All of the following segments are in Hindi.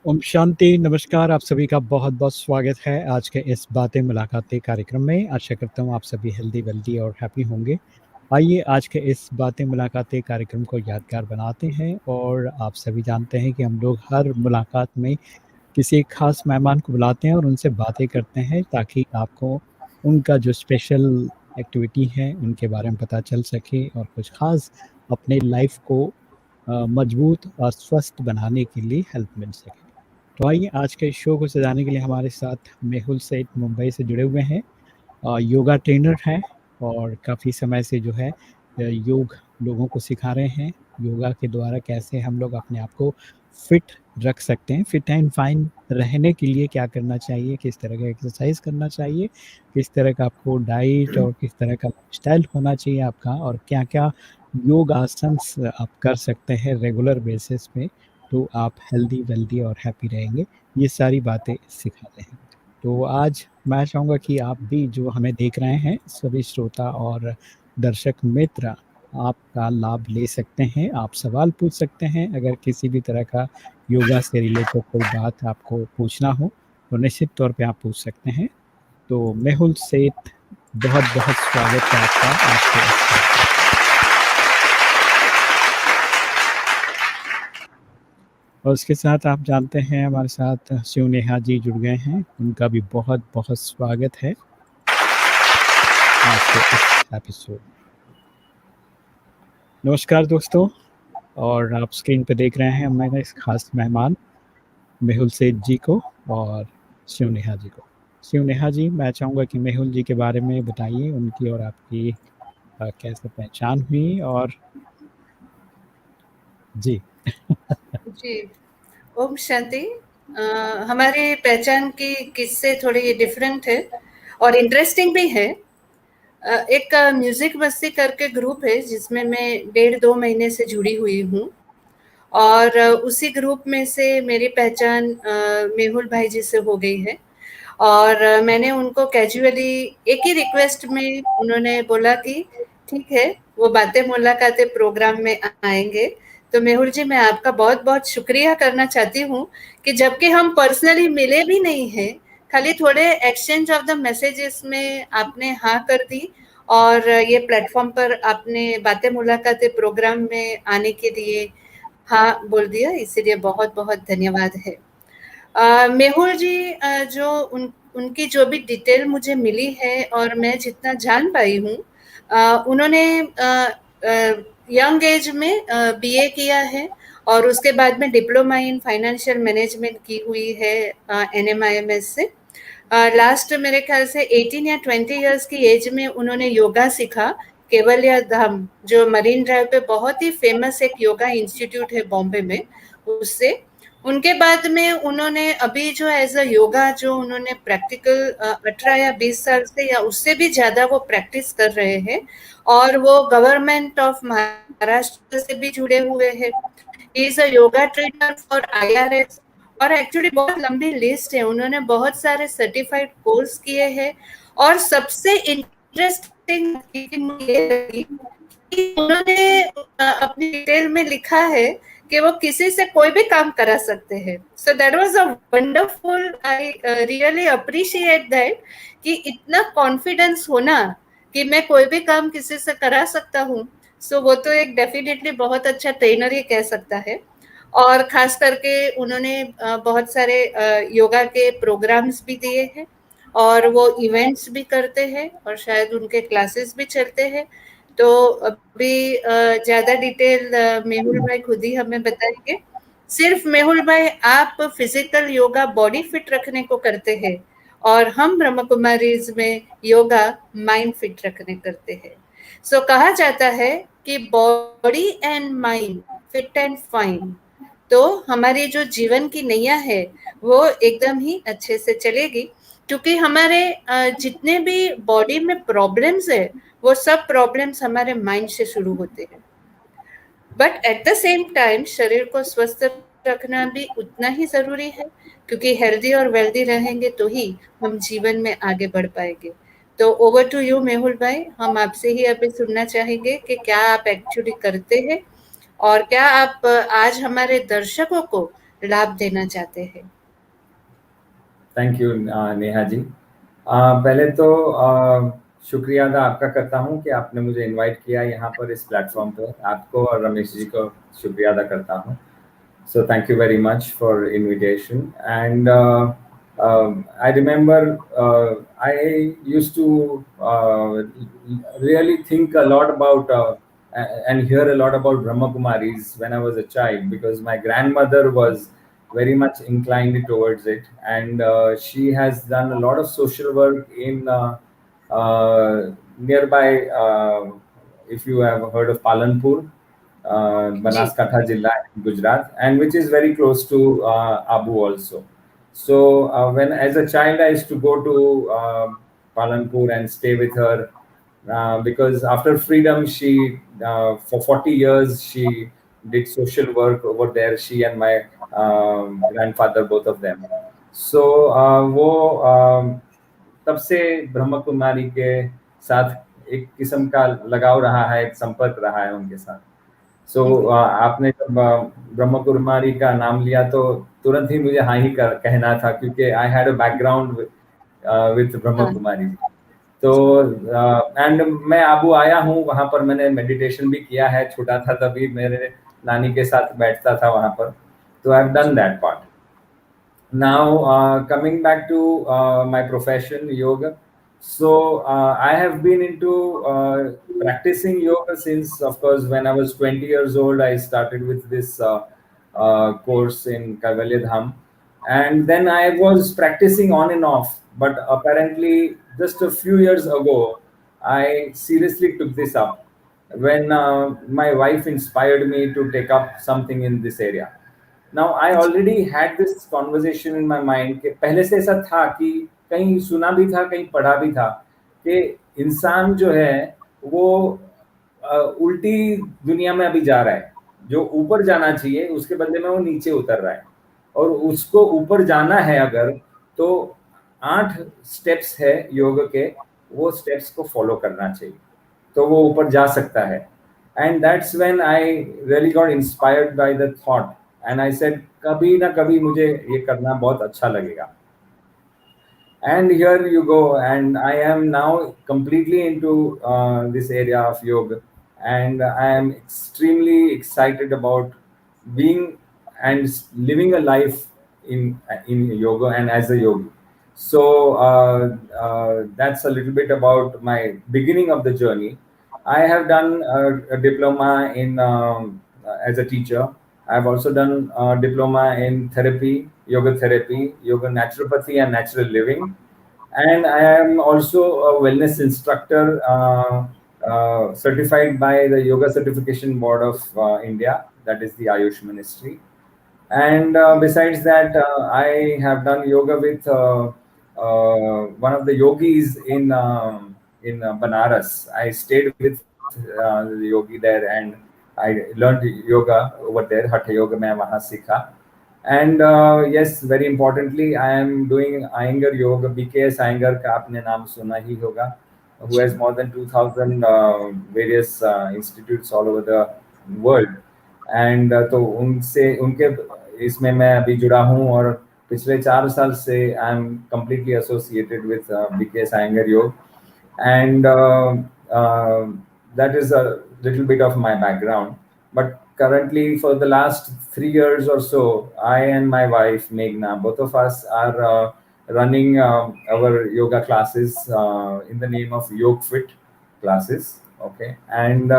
ओम शांति, नमस्कार। आप सभी का बहुत-बहुत स्वागत है आज के इस बातें मुलाकातें कार्यक्रम में। आशा करता हूँ आप सभी हेल्दी, वेल्दी और हैप्पी होंगे। आइए आज के इस बातें मुलाकातें कार्यक्रम को यादगार बनाते हैं और आप सभी जानते हैं कि हम लोग हर मुलाकात में किसी एक ख़ास मेहमान को बुलाते हैं और उनसे बातें करते हैं ताकि आपको उनका जो स्पेशल एक्टिविटी है, उनके बारे में पता चल सके और कुछ ख़ास अपने लाइफ़ को मजबूत और स्वस्थ बनाने के लिए हेल्प मिल सके। तो आइए आज के शो को सजाने के लिए हमारे साथ मेहुल सेठ मुंबई से जुड़े हुए हैं। योगा ट्रेनर हैं और काफ़ी समय से जो है योग लोगों को सिखा रहे हैं। योगा के द्वारा कैसे हम लोग अपने आप को फिट रख सकते हैं, फिट एंड फाइन रहने के लिए क्या करना चाहिए, किस तरह का एक्सरसाइज करना चाहिए, किस तरह का आपको डाइट और किस तरह का स्टाइल होना चाहिए आपका और क्या-क्या योग आसन्स आप कर सकते हैं रेगुलर बेसिस पे, तो आप हेल्दी, वेल्दी और हैप्पी रहेंगे। ये सारी बातें सिखाते हैं। तो आज मैं चाहूँगा कि आप भी जो हमें देख रहे हैं, सभी श्रोता और दर्शक मित्र आपका लाभ ले सकते हैं। आप सवाल पूछ सकते हैं, अगर किसी भी तरह का योगा से रिलेटेड कोई बात आपको पूछना हो, तो निश्चित तौर पे आप पूछ सकते हैं। तो मेहुल सेठ, बहुत-बहुत स्वागत है आपका आज के इस और उसके साथ आप जानते हैं हमारे साथ शिव नेहा जी जुड़ गए हैं, उनका भी बहुत-बहुत स्वागत है आज के इस एपिसोड। नमस्कार दोस्तों, और आप स्क्रीन पे देख रहे हैं हमारे इस खास मेहमान मेहुल सेठ जी को और शिव नेहा जी को। शिव नेहा जी, मैं चाहूँगा कि मेहुल जी के बारे में बताइए, उनकी और आपकी कैसे पहचान हुई और जी। जी, ओम शांति। हमारी पहचान की किस्से थोड़ी डिफरेंट है और इंटरेस्टिंग भी है। एक म्यूजिक मस्ती करके ग्रुप है जिसमें मैं 1.5-2 महीने से जुड़ी हुई हूँ और उसी ग्रुप में से मेरी पहचान मेहुल भाई जी से हो गई है। और मैंने उनको कैजुअली एक ही रिक्वेस्ट में उन्होंने बोला कि ठीक है, वो बातें मुलाकातें प्रोग्राम में आएंगे। तो मेहुल जी, मैं आपका बहुत बहुत शुक्रिया करना चाहती हूँ कि जबकि हम पर्सनली मिले भी नहीं हैं, खाली थोड़े एक्सचेंज ऑफ द मैसेजेस में आपने हाँ कर दी और ये प्लेटफॉर्म पर आपने बातें मुलाकातें प्रोग्राम में आने के लिए हाँ बोल दिया, इसीलिए बहुत बहुत धन्यवाद है। मेहुल जी, जो उनकी जो भी डिटेल मुझे मिली है और मैं जितना जान पाई हूँ, उन्होंने यंग एज में बीए किया है और उसके बाद में डिप्लोमा इन फाइनेंशियल मैनेजमेंट की हुई है एनएमआईएमएस से। लास्ट मेरे ख्याल से 18 या 20 इयर्स की एज में उन्होंने योगा सीखा, केवलिया धाम जो मरीन ड्राइव पे बहुत ही फेमस एक योगा इंस्टीट्यूट है बॉम्बे में, उससे। उनके बाद में उन्होंने अभी जो एज अ योगा जो उन्होंने प्रैक्टिकल 18 या 20 साल से या उससे भी ज्यादा वो प्रैक्टिस कर रहे हैं और वो गवर्नमेंट ऑफ महाराष्ट्र से भी जुड़े हुए हैं। He is a yoga trainer for IRS और एक्चुअली बहुत लंबी लिस्ट है, उन्होंने बहुत सारे सर्टिफाइड कोर्स किए हैं। और सबसे इंटरेस्टिंग ये लगी कि उन्होंने अपनी डिटेल में लिखा है कि वो किसी से कोई भी काम करा सकते हैं। So that was a wonderful, I really appreciate that कि इतना कॉन्फिडेंस होना कि मैं कोई भी काम किसी से करा सकता हूँ। सो वो तो एक डेफिनेटली बहुत अच्छा ट्रेनर ही कह सकता है। और खास करके उन्होंने बहुत सारे योगा के प्रोग्राम्स भी दिए हैं और वो इवेंट्स भी करते हैं और शायद उनके क्लासेस भी चलते हैं। तो अभी ज्यादा डिटेल मेहुल भाई खुद ही हमें बताएंगे। सिर्फ मेहुल भाई आप फिजिकल योगा बॉडी फिट रखने को करते हैं और हम ब्रह्म कुमारीज में योगा माइंड फिट रखने करते हैं। सो कहा जाता है कि body and mind fit and fine, तो हमारी जो जीवन की नैया है वो एकदम ही अच्छे से चलेगी, क्योंकि हमारे जितने भी बॉडी में प्रॉब्लम्स है वो सब प्रॉब्लम्स हमारे माइंड से शुरू होते हैं। But at the same time शरीर को स्वस्थ रखना भी उतना ही जरूरी है, क्योंकि हेल्दी और वेल्दी रहेंगे तो ही हम जीवन में आगे बढ़ पाएंगे। तो ओवर टू यू मेहुल भाई, हम आपसे ही अभी सुनना चाहेंगे कि क्या आप एक्चुअली करते हैं और क्या आप आज हमारे दर्शकों को लाभ देना चाहते हैं। Thank you Neha ji. पहले तो शुक्रिया अदा आपका करता हूँ कि आपने मुझे इनवाइट किया यहाँ पर इस प्लेटफॉर्म पर। आपको और रमेश जी को शुक्रिया अदा करता हूँ। So thank you very much for invitation. And I remember I used to really think a lot about and hear a lot about Brahma Kumaris when I was a child, because my grandmother was very much inclined towards it, and she has done a lot of social work in nearby. If you have heard of Palanpur, ji, Banaskantha Jilla in Gujarat, and which is very close to Abu also. So when as a child I used to go to Palanpur and stay with her, because after freedom she for 40 years she did social work over there, she and my grandfather, both of them. So वो तब से ब्रह्म कुमारी के साथ एक किस्म का लगाव रहा है, एक संपर्क रहा है उनके साथ। सो आपने जब ब्रह्म कुमारी का नाम लिया तो तुरंत ही मुझे हाँ ही कहना था, क्योंकि I had a background with ब्रह्म हाँ, कुमारी। तो एंड मैं आबू आया हूँ, वहां पर मैंने मेडिटेशन भी किया है, छोटा था तभी मेरे नानी के साथ बैठता था वहां पर। तो I have done that part. Now, coming back to my profession, yoga. So, I have been into practicing yoga since, of course, when I was 20 years old, I started with this course in Kaivalya Dham. And then I was practicing on and off. But apparently, just a few years ago, I seriously took this up when my wife inspired me to take up something in this area. Now I ji, already had this conversation in my mind कि पहले से ऐसा था कि कहीं सुना भी था, कहीं पढ़ा भी था कि इंसान जो है वो उल्टी दुनिया में अभी जा रहा है। जो ऊपर जाना चाहिए उसके बदले में वो नीचे उतर रहा है, और उसको ऊपर जाना है अगर, तो 8 स्टेप्स है योग के, वो स्टेप्स को फॉलो करना चाहिए तो वो ऊपर जा सकता है। And that's when I really got inspired by the thought, and I said कभी ना कभी मुझे ये करना बहुत अच्छा लगेगा। And here you go, and I am now completely into this area of yoga, and I am extremely excited about being and living a life in yoga and as a yogi. So that's a little bit about my beginning of the journey. I have done a diploma in as a teacher. I've also done a diploma in therapy, yoga naturopathy, and natural living. And I am also a wellness instructor, certified by the Yoga Certification Board of India, that is the Ayush Ministry. And besides that, I have done yoga with one of the yogis in Banaras. I stayed with the yogi there, and I learned yoga over there. Hatha yoga मैं वहाँ सीखा. And yes, very importantly, I am doing Iyengar yoga. BKS Iyengar का आपने नाम सुना ही होगा, who ji, has more than 2000 various institutes all over the world. And तो उनसे उनके इसमें मैं अभी जुड़ा हूँ, और पिछले 4 साल से I am completely associated with BKS Iyengar yoga, and that is a little bit of my background. But currently, for the last 3 years or so, I and my wife Meghna, both of us are running our yoga classes in the name of Yog Fit classes. Okay, and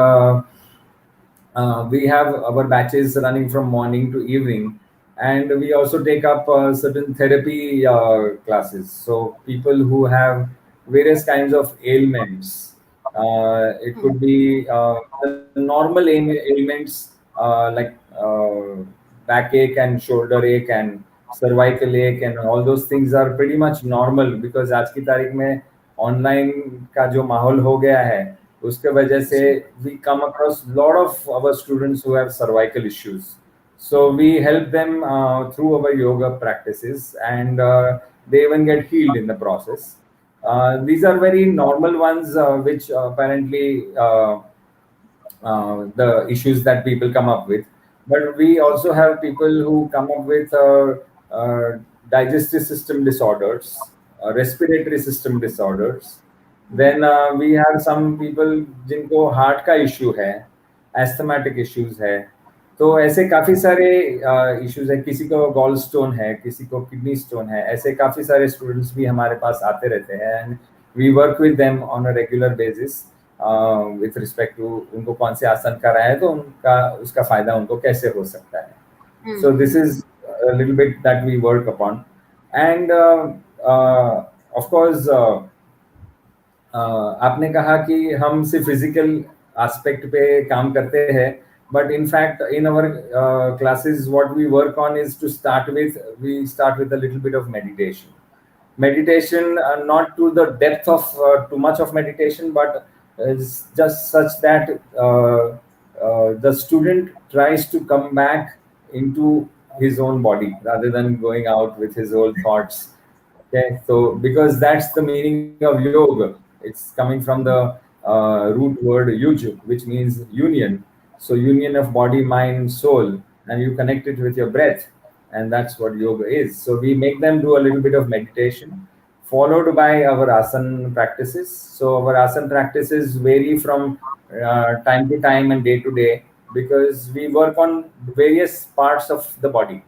we have our batches running from morning to evening, and we also take up certain therapy classes. So people who have various kinds of ailments, it हाँ, could be the normal ailments like backache and shoulder ache and cervical ache, and all those things are pretty much normal, because आज की तारीख में ऑनलाइन का जो माहौल हो गया है उसके वजह से जी, we come across a lot of our students who have cervical issues. So we help them through our yoga practices, and they even get healed in the process. These are very normal ones, which apparently the issues that people come up with. but we also have people who come up with digestive system disorders, respiratory system disorders. Then we have some people जिनको heart का issue है, asthmatic issues है. तो ऐसे काफी सारे इश्यूज है. किसी को गॉल स्टोन है, किसी को किडनी स्टोन है. ऐसे काफी सारे स्टूडेंट्स भी हमारे पास आते रहते हैं, and we work with them on a regular basis with respect to उनको कौन से आसन कराए तो उनका उसका फायदा उनको कैसे हो सकता है. So this is a little bit that we work upon, and of course आपने कहा कि हम सिर्फ फिजिकल एस्पेक्ट पे काम करते हैं, but in fact in our classes what we work on is to start with a little bit of meditation, not to the depth of too much of meditation, but it's just such that the student tries to come back into his own body rather than going out with his own thoughts. Okay, so because that's the meaning of yoga. It's coming from the root word yuj, which means union. So union of body, mind, soul, and you connect it with your breath, and that's what yoga is. So we make them do a little bit of meditation, followed by our asana practices. So our asana practices vary from time to time and day to day, because we work on various parts of the body.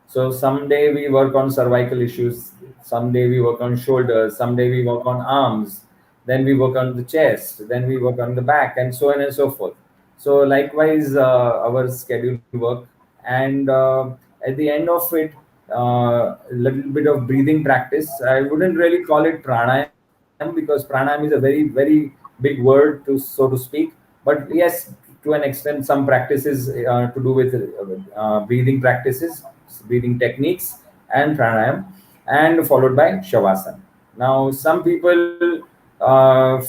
So someday we work on cervical issues, someday we work on shoulders, someday we work on arms, then we work on the chest, then we work on the back, and so on and so forth. So likewise, our schedule work, and at the end of it, a little bit of breathing practice. I wouldn't really call it pranayam, because pranayam is a very, very big word, to so to speak. But yes, to an extent, some practices to do with breathing practices, breathing techniques, and pranayam, and followed by shavasana. Now, some people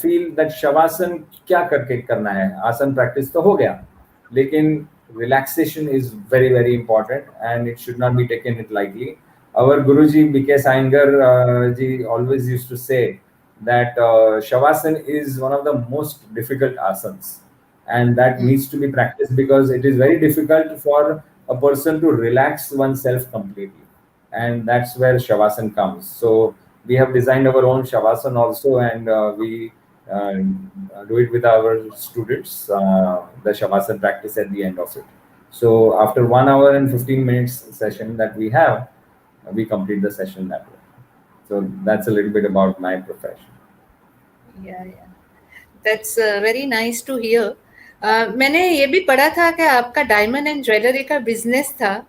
feel that shavasana क्या करके करना है, आसन practice तो हो गया, लेकिन relaxation is very, very important, and it should not be taken it lightly. Our Guruji B.K. Saingar ji always used to say that shavasana is one of the most difficult asanas, and that needs to be practiced, because it is very difficult for a person to relax oneself completely, and that's where shavasana comes. So we have designed our own shavasana also, and we do it with our students, the shavasana practice at the end of it. So after 1 hour and 15 minutes session that we have, we complete the session that way. So that's a little bit about my profession. Yeah. That's very nice to hear. मैंने ये भी पढ़ा था कि आपका डायमंड एंड ज्वेलरी का बिजनेस था,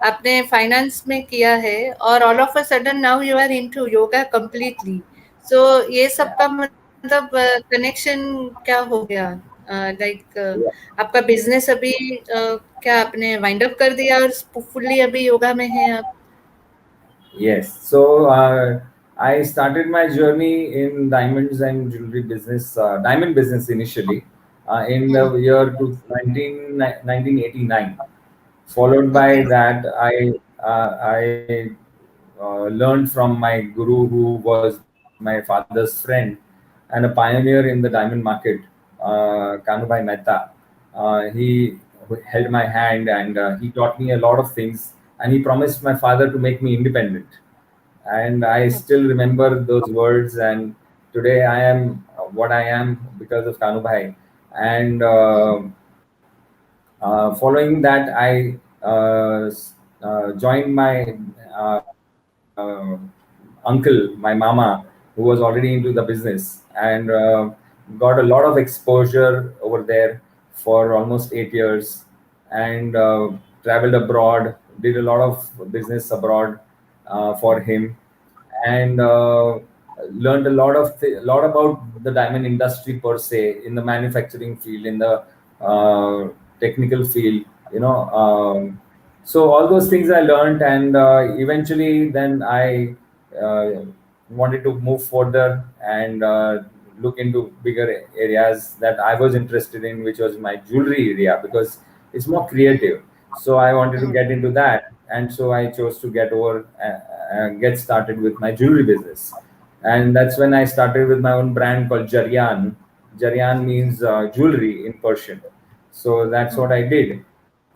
आपने फाइनेंस में किया है, और all of a sudden now you are into yoga completely. So ये सब का मतलब कनेक्शन क्या हो गया? लाइक आपका बिजनेस अभी क्या आपने वाइंड अप कर दिया और फुल्ली अभी योगा में है आप? Yes. So I started my journey in diamonds and jewelry business, diamond business initially, in the year 1989. Followed by that, I learned from my guru, who was my father's friend and a pioneer in the diamond market, Kanubhai Mehta. He held my hand, and he taught me a lot of things, and he promised my father to make me independent. And I still remember those words, and today I am what I am because of Kanubhai. And following that, I joined my uncle, my mama, who was already into the business, and got a lot of exposure over there for almost 8 years, and traveled abroad, did a lot of business abroad for him, and learned a lot about the diamond industry per se, in the manufacturing field, in the technical field, so all those things I learned, and eventually then I wanted to move further and look into bigger areas that I was interested in, which was my jewelry area, because it's more creative. So I wanted to get into that, and so I chose to get started with my jewelry business. And that's when I started with my own brand called Jaryan. Jaryan means jewelry in Persian. So that's what I did.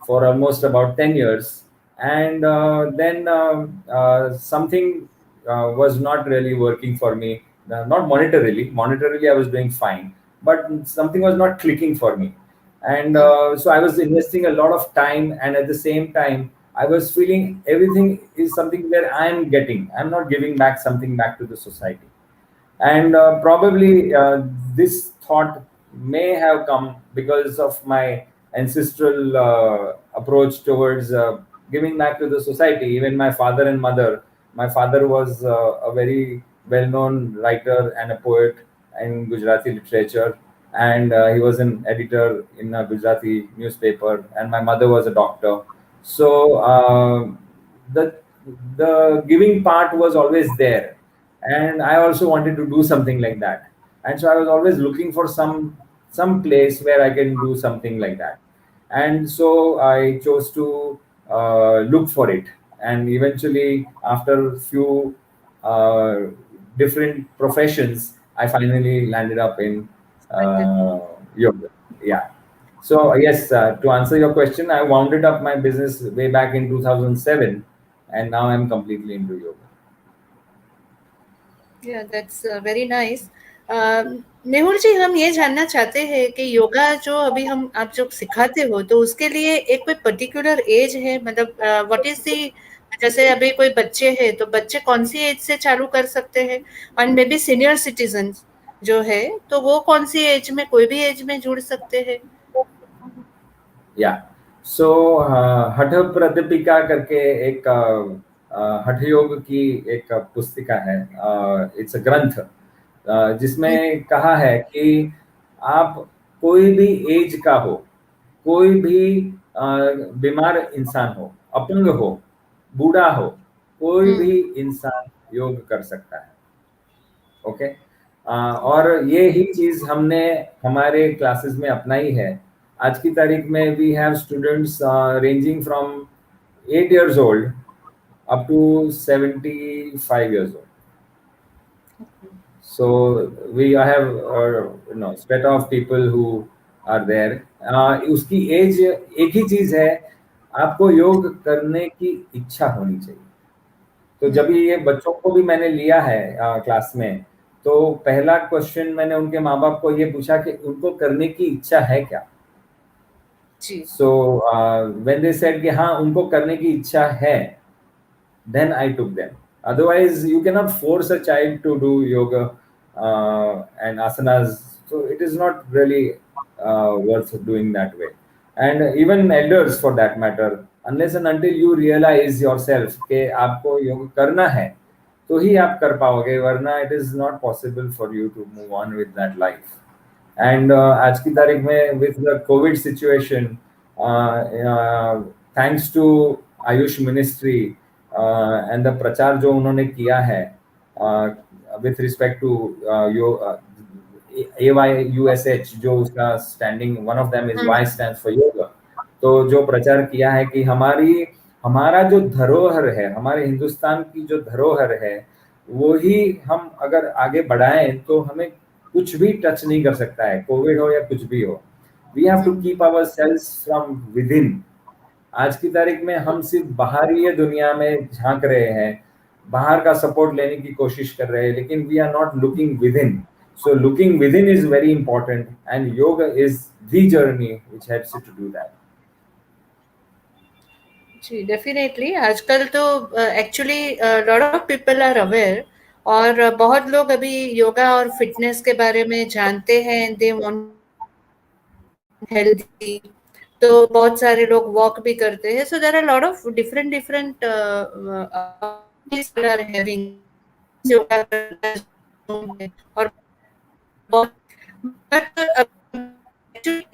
for almost about 10 years. And then something was not really working for me. Not monetarily I was doing fine, but something was not clicking for me. And so I was investing a lot of time, and at the same time I was feeling everything is something where I'm not giving back something back to the society. And probably this thought may have come because of my ancestral approach towards giving back to the society. Even my father and mother, my father was a very well known writer and a poet in Gujarati literature, and he was an editor in a Gujarati newspaper, and my mother was a doctor. So the the giving part was always there, and I also wanted to do something like that. And so I was always looking for some place where I can do something like that. And so I chose to look for it, and eventually after a few uh, different professions I finally landed up in yoga. Yeah. So yes, to answer your question, I wounded up my business way back in 2007, and now I'm completely into yoga. Yeah, that's very nice. Mehul जी, हम ये जानना चाहते हैं कि योगा जो अभी हम आप जो सिखाते हो, तो उसके लिए एक कोई पर्टिकुलर एज है, मतलब व्हाट इज दी, जैसे अभी कोई बच्चे हैं तो बच्चे कौन सी एज से चालू कर सकते हैं, और मे बी सीनियर सिटीजन जो है तो वो कौन सी एज में, कोई भी एज में जुड़ सकते हैं? या सो हठ प्रदीपिका करके एक हठ योग की एक पुस्तिका है, इट्स अ ग्रंथ, जिसमें कहा है कि आप कोई भी एज का हो, कोई भी बीमार इंसान हो, अपंग हो, बूढ़ा हो, कोई भी इंसान योग कर सकता है. ओके. और ये ही चीज हमने हमारे क्लासेस में अपनाई है. आज की तारीख में we have students ranging from 8 years old up to 75 years old. So we have set of people who are there. उसकी एज एक ही चीज है, आपको योग करने की इच्छा होनी चाहिए. तो जब ये बच्चों को भी मैंने लिया है क्लास में, तो पहला क्वेश्चन मैंने उनके माँ बाप को ये पूछा कि उनको करने की इच्छा है क्या. सो व्हेन दे सेड कि हाँ उनको करने की इच्छा है, then I took them. Otherwise, you cannot force a child to do yoga and asanas. So it is not really worth doing that way. And even elders, for that matter, unless and until you realize yourself कि आपको योग करना है, तो ही आप कर पाओगे, वरना it is not possible for you to move on with that life. And आज की तारीख में with the COVID situation, thanks to Ayush Ministry and the प्रचार जो उन्होंने किया है with respect to AYUSH, जो उसका standing, one of them is Y stands for yoga. तो जो प्रचार किया है कि हमारा जो धरोहर है, हमारे हिंदुस्तान की जो धरोहर है, वो ही हम अगर आगे बढ़ाएं तो हमें कुछ भी टच नहीं कर सकता है, कोविड हो या कुछ भी हो. We have to keep ourselves from within. आज की तारीख में हम सिर्फ बाहरी दुनिया में झांक रहे हैं, बाहर का सपोर्ट लेने की कोशिश कर रहे हैं, लेकिन we are not looking within. So looking within is very important, and yoga is the journey which helps you to do that. जी, डेफिनेटली. आजकल तो actually lot of people are aware, और बहुत लोग अभी योगा और फिटनेस के बारे में जानते हैं. दे वांट हेल्दी, तो बहुत सारे लोग वॉक भी करते हैं. So there are lot of different are having yoga, और बहुत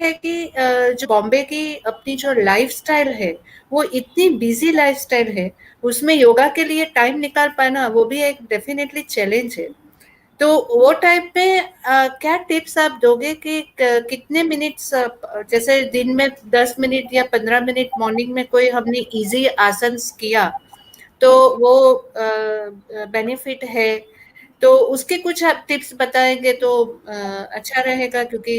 है कि जो बॉम्बे की अपनी जो लाइफस्टाइल है, वो इतनी बिजी लाइफस्टाइल है, उसमें योगा के लिए टाइम निकाल पाना वो भी एक डेफिनेटली चैलेंज है. तो वो टाइम पे क्या टिप्स आप दोगे कि कितने मिनट्स, जैसे दिन में 10 मिनट या 15 मिनट मॉर्निंग में कोई हमने इजी आसन किया तो वो बेनिफिट है, तो उसके कुछ आप टिप्स बताएंगे तो अच्छा रहेगा, क्योंकि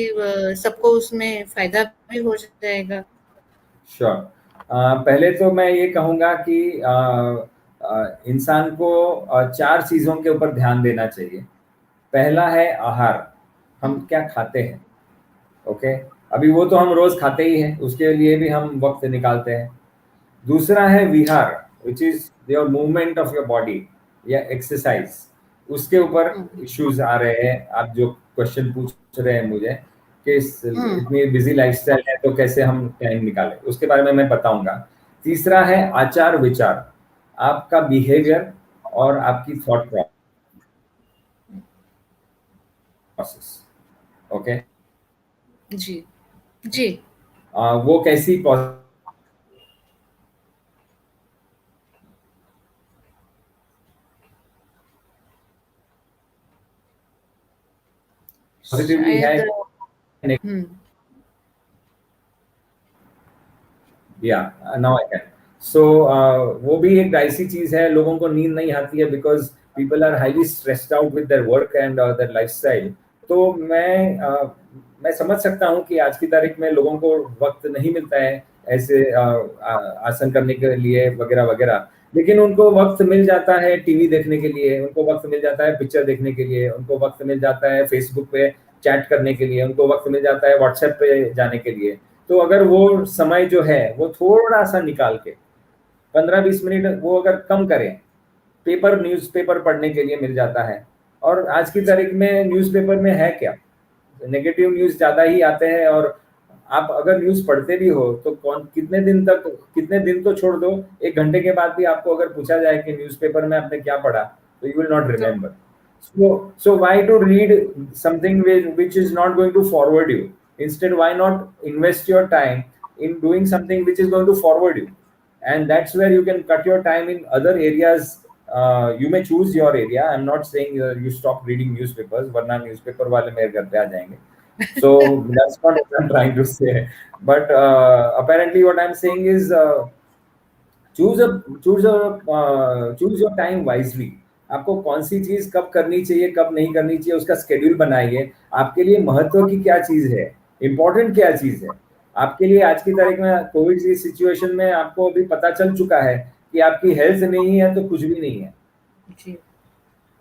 सबको उसमें फायदा भी हो जाएगा. Sure. पहले तो मैं ये कहूँगा कि इंसान को 4 चीज़ों के ऊपर ध्यान देना चाहिए। पहला है आहार, हम क्या खाते हैं, ओके? अभी वो तो हम रोज़ खाते ही हैं, उसके लिए भी हम वक़्त निकालते हैं। दूसरा है विहार, which is your movement of your body या एक्सरसाइज़, उसके ऊपर इश्यूज़ आ रहे हैं। आप जो क्वेश्चन पूछ रहे हैं मुझे कि इतनी बिज़ी लाइफ़स्टाइल है तो कैसे हम टाइम निकालें, उसके बारे में मैं बताऊँगा। तीसरा है आचार-विचार, आपका बिहेवियर और आपकी थॉट प्रोसेस, ओके? जी, जी। वो कैसी पॉजिटिवली है, शायद या नाउ आई कैन। सो वो भी एक डाइसी चीज है, लोगों को नींद नहीं आती है because people are highly stressed out with their work and their lifestyle. तो मैं समझ सकता हूँ कि आज की तारीख में लोगों को वक्त नहीं मिलता है ऐसे आसन करने के लिए वगैरह वगैरह, लेकिन उनको वक्त मिल जाता है टीवी देखने के लिए, उनको वक्त मिल जाता है पिक्चर देखने के लिए, उनको वक्त मिल जाता है फेसबुक पे चैट करने के लिए, उनको वक्त मिल जाता है व्हाट्सएप पे जाने के लिए। तो अगर वो समय जो है वो थोड़ा सा निकाल के 15-20 मिनट वो अगर कम करें, न्यूज़पेपर पढ़ने के लिए मिल जाता है। और आज की तारीख में न्यूज़पेपर में है क्या, नेगेटिव न्यूज़ ज़्यादा ही आते हैं। और आप अगर न्यूज़ पढ़ते भी हो तो कितने दिन तो छोड़ दो, 1 घंटे के बाद भी आपको अगर पूछा जाए कि न्यूज़पेपर में आपने क्या पढ़ा, तो you will not remember. So why to read something which is not going to forward you? Instead, why not invest your time in doing something which is going to forward you? And that's where you can cut your time in other areas. You may choose your area. I'm not saying you stop reading newspapers, वरना newspaper वाले मेरे घर पे आ जाएंगे. So that's not what I'm trying to say. But apparently what I'm saying is choose your time wisely. आपको कौन सी चीज कब करनी चाहिए, कब नहीं करनी चाहिए, उसका शेड्यूल बनाइए। आपके लिए महत्व की क्या चीज है, इंपॉर्टेंट क्या चीज है आपके लिए। आज की तारीख में कोविड की सिचुएशन में आपको अभी पता चल चुका है कि आपकी हेल्थ नहीं है तो कुछ भी नहीं है जी।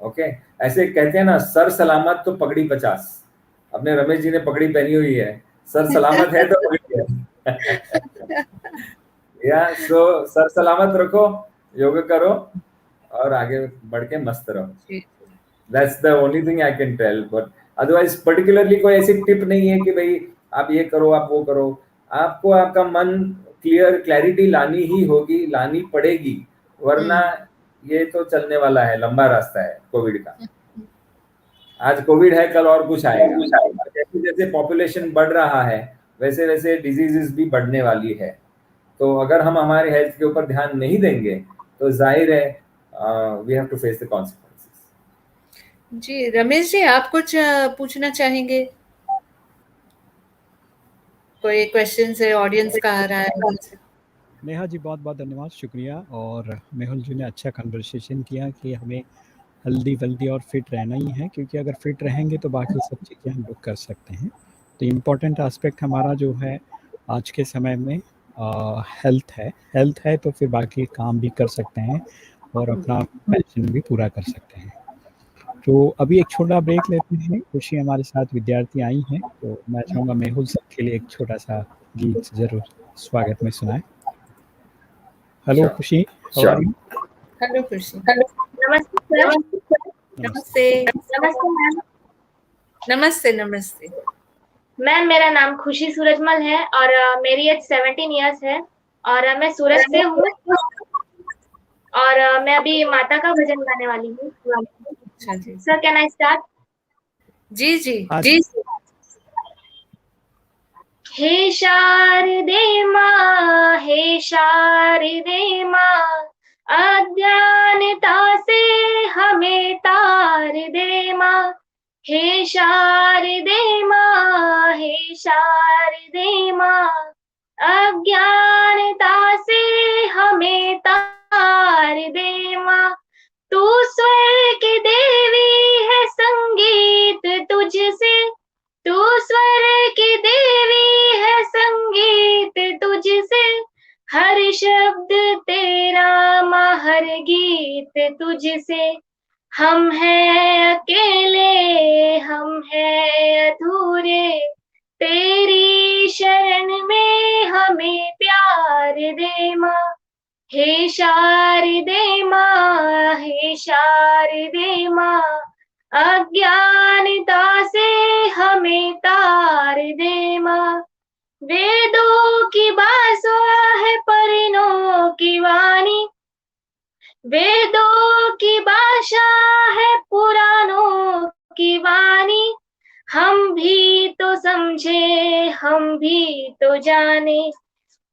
ओके? ऐसे कहते हैं ना, सर सलामत तो पगड़ी 50। अपने रमेश जी ने पगड़ी पहनी हुई है, सर सलामत है तो पगड़ी है। या सो सर सलामत रखो, योगा करो और आगे बढ़ के मस्त रहो। That's the only thing I can tell. But otherwise particularly कोई ऐसी टिप नहीं है कि भाई आप ये करो, आप वो करो। आपको आपका मन क्लैरिटी लानी ही होगी, लानी पड़ेगी, वरना ये तो चलने वाला है, लंबा रास्ता है कोविड का। आज कोविड है, कल और कुछ आएगा। जैसे जैसे पॉपुलेशन बढ़ रहा है वैसे वैसे डिजीजेस भी बढ़ने वाली है। तो अगर हम हमारे हेल्थ के ऊपर ध्यान नहीं देंगे तो जाहिर है we have to face the consequences. जी रमेश जी, आप कुछ पूछना चाहेंगे? कोई क्वेश्चन है ऑडियंस का आ रहा है? नेहा जी बहुत बहुत धन्यवाद, शुक्रिया। और मेहुल जी ने अच्छा कन्वर्सेशन किया कि हमें हेल्दी वेल्दी और फिट रहना ही है, क्योंकि अगर फिट रहेंगे तो बाकी सब चीज़ें हम लोग कर सकते हैं। तो इम्पोर्टेंट एस्पेक्ट हमारा जो है आज के समय में हेल्थ है तो फिर बाकी काम भी कर सकते हैं और अपना पैशन भी पूरा कर सकते हैं। तो अभी एक छोटा ब्रेक लेते हैं। खुशी हमारे साथ विद्यार्थी आई हैं, तो मैं चाहूँगा मेहुल सर के लिए एक छोटा सा गीत जरूर स्वागत में सुनाए। हेलो खुशी, हेलो खुशी। नमस्ते नमस्ते नमस्ते नमस्ते। मैम मेरा नाम खुशी सूरजमल है और मेरी एज 17 इयर्स है और मैं सूरत से हूँ और मैं अभी माता का भजन गाने वाली हूँ। Sir can I start? जी जी जी। हे शारदे माँ, हे शारदे माँ, अज्ञानता से हमें तार दे माँ। हे शारदे माँ, हे शारदे माँ, अज्ञानता से हमें तार दे माँ। तू स्वर की देवी है, संगीत तुझसे, तू स्वर की देवी है, संगीत तुझसे, हर प्यार गीत तुझसे। हम हैं अकेले, हम हैं अधूरे, तेरी शरण में हमें प्यार दे माँ। हे शारदे माँ, हे शारदे माँ, अज्ञानता से हमें तार दे माँ। वेदों की भाषा है परिणों की वाणी, वेदों की भाषा है पुराणों की वाणी। हम भी तो समझे, हम भी तो जाने,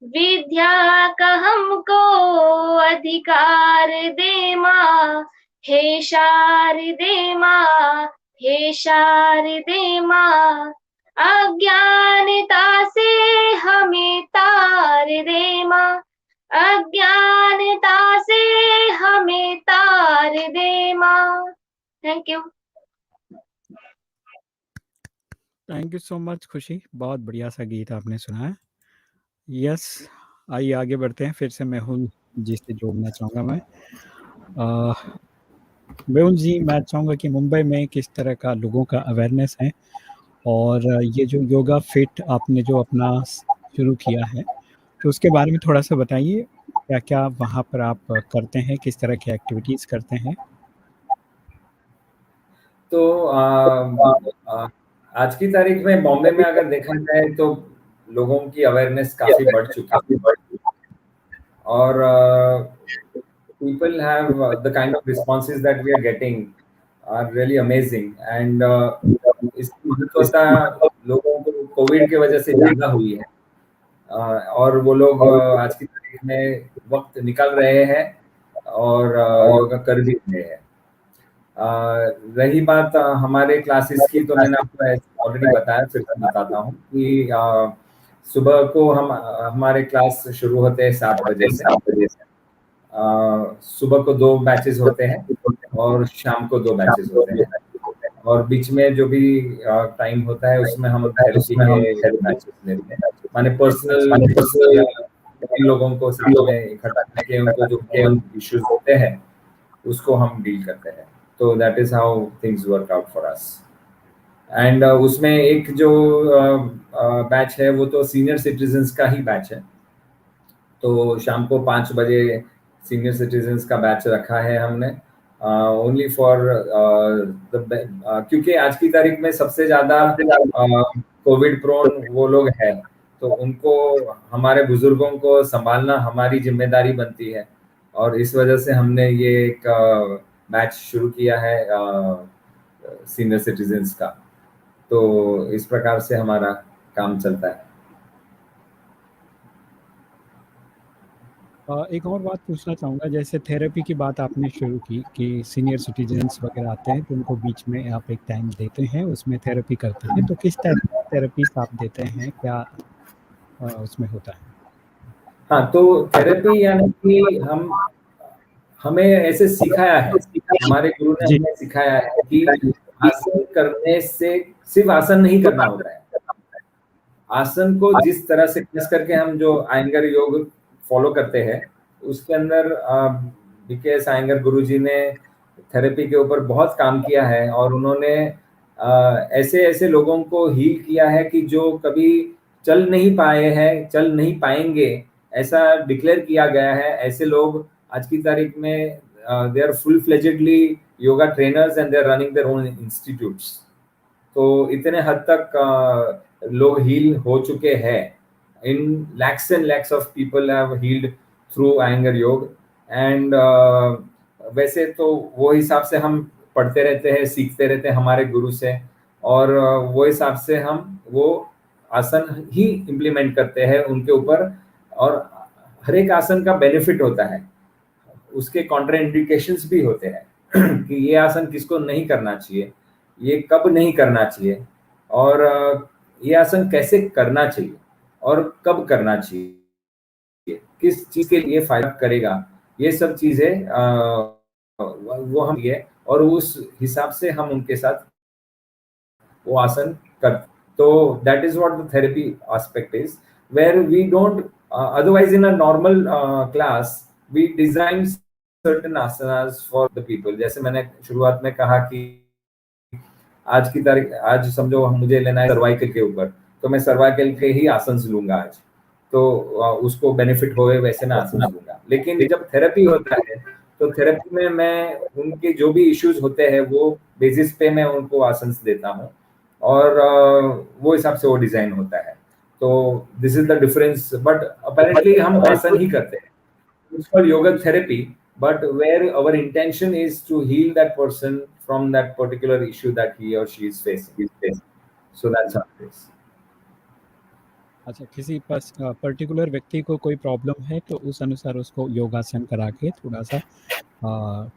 विद्या का हमको अधिकार दे माँ। हे शारदे माँ, हे शारदे माँ, अज्ञानता से हमें तार दे माँ। अज्ञानता से हमें तार दे माँ। Thank you. Thank you so much खुशी, बहुत बढ़िया सा गीत आपने सुनाया। यस, आइए आगे बढ़ते हैं। फिर से मेहुल जी से जोड़ना चाहूँगा मैं। मेहुल जी, मैं चाहूँगा कि मुंबई में किस तरह का लोगों का अवेयरनेस है, और ये जो योगा फिट आपने जो अपना शुरू किया है, तो उसके बारे में थोड़ा सा बताइए। क्या क्या वहाँ पर आप करते हैं, किस तरह की एक्टिविटीज़ करते हैं? तो आज की तारीख में बॉम्बे में अगर देखा जाए तो लोगों की अवेयरनेस काफी बढ़ चुकी है, और people have the kind of responses that we are getting are really amazing, and इसकी महत्वता लोगों को कोविड की वजह से ज्यादा हुई है। और वो लोग आज की तारीख में वक्त निकाल रहे हैं और योगा कर भी रहे हैं। रही बात हमारे क्लासेस की, तो मैंने आपको ऑलरेडी बताया, फिर से बताता हूँ कि सुबह को हमारे क्लास शुरू होते हैं 7 बजे से। सुबह को 2 बैचेस होते हैं और शाम को 2 बैचेस होते हैं, और बीच में जो भी टाइम होता है उसमें हम थेरेपी के बैचेस लेते हैं, माने पर्सनल लोगों को साथ में इकट्ठा करके उनको जो इश्यूज होते हैं उसको हम डील करते हैं। तो that is how things work out for us. And उसमें एक जो बैच है वो तो सीनियर सिटीजन्स का ही बैच है। तो शाम को 5 बजे सीनियर सिटीजन्स का बैच रखा है हमने, ओनली फॉर क्योंकि आज की तारीख में सबसे ज़्यादा कोविड प्रोन वो लोग हैं, तो उनको, हमारे बुजुर्गों को संभालना हमारी जिम्मेदारी बनती है, और इस वजह से हमने ये एक बैच शुरू किया है सीनियर सिटीजन्स का। तो इस प्रकार से हमारा काम चलता है। एक और बात पूछना चाहूँगा, जैसे थेरेपी की बात आपने शुरू की कि सीनियर सिटीजन्स वगैरह आते हैं तो उनको बीच में आप एक टाइम देते हैं, उसमें थेरेपी करते हैं, तो किस तरह की थेरेपीज आप देते हैं, क्या उसमें होता है? हाँ, तो थेरेपी यानी कि हमें ऐसे सिखाया है, हमारे गुरु ने हमें सिखाया है कि आसन करने से सिर्फ आसन नहीं करना होता है। आसन को जिस तरह से खास करके हम जो आयंगर योग फॉलो करते हैं, उसके अंदर बीकेएस आयंगर गुरुजी ने थेरेपी के ऊपर बहुत काम किया है, और उन्होंने ऐसे ऐसे लोगों को हील किया है कि जो कभी चल नहीं पाए हैं, चल नहीं पाएंगे, ऐसा डिक्लेयर किया गया है। ऐसे लोग आज की तारीख में they are full fledgedly yoga trainers and they are running their own institutes. तो इतने हद तक लोग हील हो चुके हैं। In lakhs and lakhs of people have healed through Iyengar योग। एंड वैसे तो वो हिसाब से हम पढ़ते रहते हैं, सीखते रहते हैं हमारे गुरु से, और वो हिसाब से हम वो आसन ही इम्प्लीमेंट करते हैं उनके ऊपर। और हर एक आसन का बेनिफिट होता है, उसके कॉन्ट्राइंडिकेशंस भी होते हैं कि ये आसन किसको नहीं करना चाहिए, ये कब नहीं करना चाहिए, और ये आसन कैसे करना चाहिए और कब करना चाहिए, किस चीज के लिए फायदा करेगा, ये सब चीजें वो हम ये, और उस हिसाब से हम उनके साथ वो आसन करते। तो that is what the therapy aspect is, where we don't otherwise in a normal class we design certain asanas for the people. जैसे मैंने शुरुआत में कहा कि आज की तारीख, आज समझो मुझे लेना है सर्वाइकल के ऊपर, तो मैं सर्वाइकल के ही आसन लूंगा आज, तो उसको बेनिफिट होए वैसे मैं आसन लूंगा। लेकिन जब थेरेपी होता है तो थेरेपी में मैं उनके जो भी इश्यूज होते हैं वो बेसिस पे मैं उनको आसन देता हूँ, और वो हिसाब से वो डिजाइन होता है। तो this is the difference. But apparently हम आसन ही करते हैं, it's called yoga therapy, but where our intention is to heal that person from that particular issue that he or she is facing. So that's how it is. अच्छा, किसी पर्टिकुलर व्यक्ति को कोई प्रॉब्लम है तो उस अनुसार उसको योगासन करा के थोड़ा-सा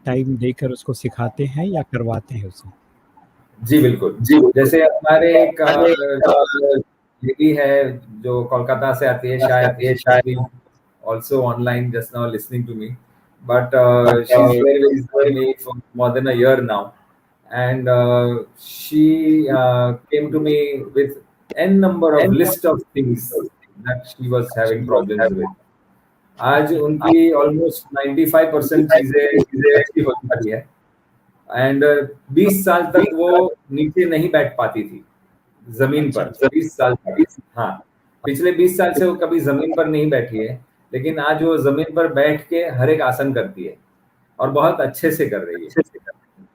टाइम देकर उसको सिखाते हैं या करवाते हैं उसे? जी बिल्कुल। जैसे हमारे एक दीदी है जो कोलकाता से आती है, शायद also online just now listening to me, but she's very with me for more than a year now, and she came to me with n number of list of things that she was having problems with. आज उनकी almost 95% चीजें अच्छी हो चुकी है, एंड 20 साल तक वो नीचे नहीं बैठ पाती थी जमीन पर। 20 साल तक, हाँ, पिछले 20 साल से वो कभी जमीन पर नहीं बैठी है, लेकिन आज वो जमीन पर बैठ के हर एक आसन करती है और बहुत अच्छे से कर रही है।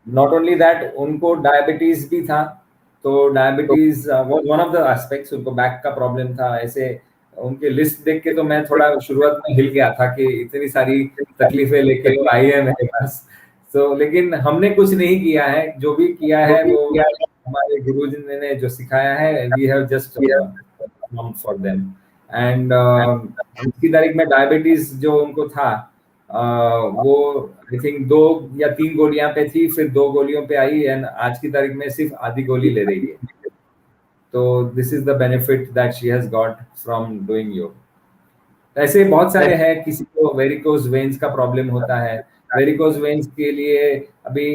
नॉट ओनली दैट, उनको डायबिटीज भी था, तो diabetes one of the aspects, उनको बैक का प्रॉब्लम था। ऐसे उनकी लिस्ट देख के तो मैं थोड़ा शुरुआत में हिल गया था कि इतनी सारी तकलीफें लेके वो आई है मेरे पास। तो लेकिन हमने कुछ नहीं किया है, जो भी किया है वो हमारे गुरुजी ने जो सिखाया है, we have just for them. And आज की तारीख में डायबिटीज जो उनको था, वो आई थिंक 2 या 3 गोलियां पे थी, फिर 2 गोलियों पे आई, एंड आज की तारीख में सिर्फ आधी गोली ले रही है। तो this is the benefit that she has got from doing योग। ऐसे बहुत सारे हैं, किसी को वेरिकोज वेन्स का प्रॉब्लम होता है। वेरिकोज वेन्स के लिए अभी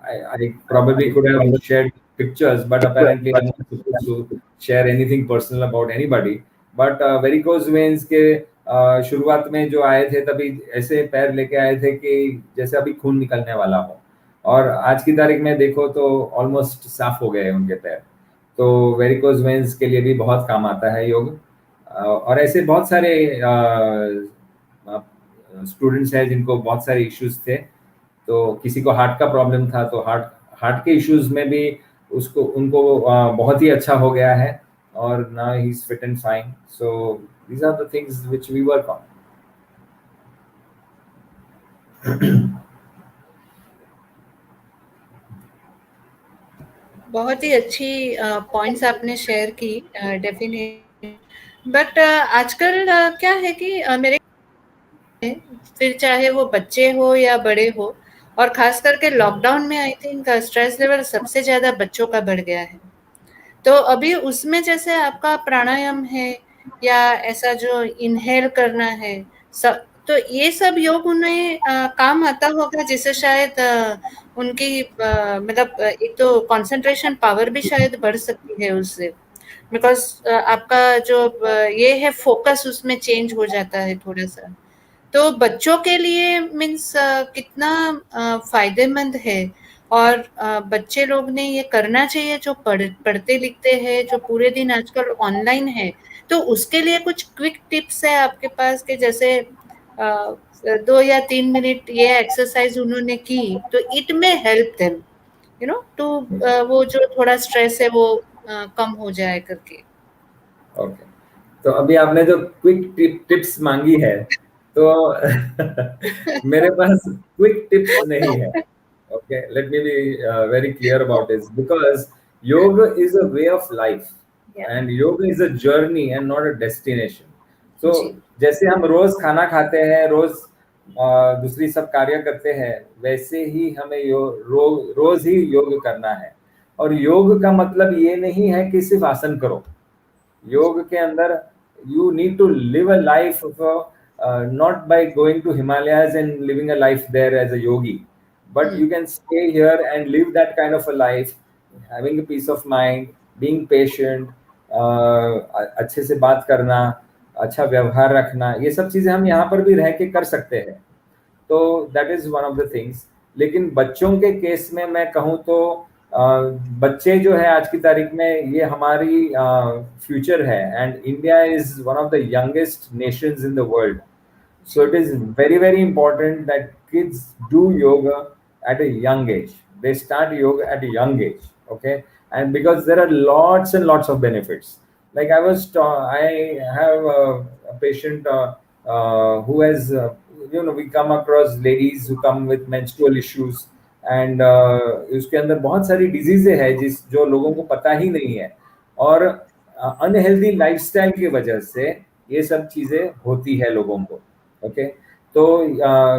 I probably could have shared pictures, but apparently I'm not supposed to share anything personal about anybody. But varicose veins के शुरुआत में जो आए थे, तभी ऐसे पैर लेके आए थे कि जैसे अभी खून निकलने वाला हो, और आज की तारीख में देखो तो ऑलमोस्ट साफ हो गए उनके पैर। तो वेरिकोज वेन्स के लिए भी बहुत काम आता है योग। और ऐसे बहुत सारे स्टूडेंट्स हैं जिनको बहुत सारे इश्यूज थे। तो किसी को हार्ट का प्रॉब्लम था, तो हार्ट के इश्यूज में भी उनको बहुत ही अच्छा हो गया है, और now he is fit and fine. So these are the things which we work on. बहुत ही अच्छी पॉइंट्स आपने शेयर की, डेफिनेटली। बट आजकल क्या है कि मेरे फिर चाहे वो बच्चे हो या बड़े हो, और खास करके लॉकडाउन में आई थिंक स्ट्रेस लेवल सबसे ज्यादा बच्चों का बढ़ गया है। तो अभी उसमें जैसे आपका प्राणायाम है या ऐसा जो इनहेल करना है, सब तो ये सब योग उन्हें काम आता होगा, जिससे शायद उनकी मतलब एक तो कंसंट्रेशन पावर भी शायद बढ़ सकती है उससे, बिकॉज आपका जो ये है फोकस उसमें चेंज हो जाता है थोड़ा सा। तो बच्चों के लिए मीन्स कितना फायदेमंद है, और बच्चे लोग ने ये करना चाहिए जो पढ़ते लिखते हैं, जो पूरे दिन आजकल ऑनलाइन है, तो उसके लिए कुछ क्विक टिप्स है आपके पास कि जैसे 2 या 3 मिनट ये एक्सरसाइज उन्होंने की तो इट में help them you know to वो जो थोड़ा स्ट्रेस है वो कम हो जाए करके। ओके, तो अभी आपने जो क्विक टिप्स मांगी है, तो मेरे पास क्विक टिप्स नहीं है। Okay, let me be very clear about this, because yog is a way of life, and yog is a journey and not a destination. So जैसे हम रोज खाना खाते हैं, रोज दूसरी सब कार्य करते हैं, वैसे ही हमें रोज ही योग करना है। और योग का मतलब ये नहीं है कि सिर्फ आसन करो। योग के अंदर you need to live a life of not by going to Himalayas and living a life there as a yogi, but you can stay here and live that kind of a life, having a peace of mind, being patient, अच्छे से बात करना, अच्छा व्यवहार रखना, ये सब चीजें हम यहाँ पर भी रह के कर सकते हैं। तो that is one of the things. लेकिन बच्चों के केस में मैं कहूँ तो बच्चे जो है आज की तारीख में ये हमारी फ्यूचर है, and India is one of the youngest Nations in the world. So it is very, very important that kids do yoga at a young age. They start yoga at a young age, okay? And because there are lots and lots of benefits. Like I have a patient who has, we come across ladies who come with menstrual issues, and उसके अंदर बहुत सारी डिजीजें हैं जो लोगों को पता ही नहीं है, और अनहेल्दी लाइफस्टाइल की वजह से ये सब चीजें होती है लोगों को. ओके तो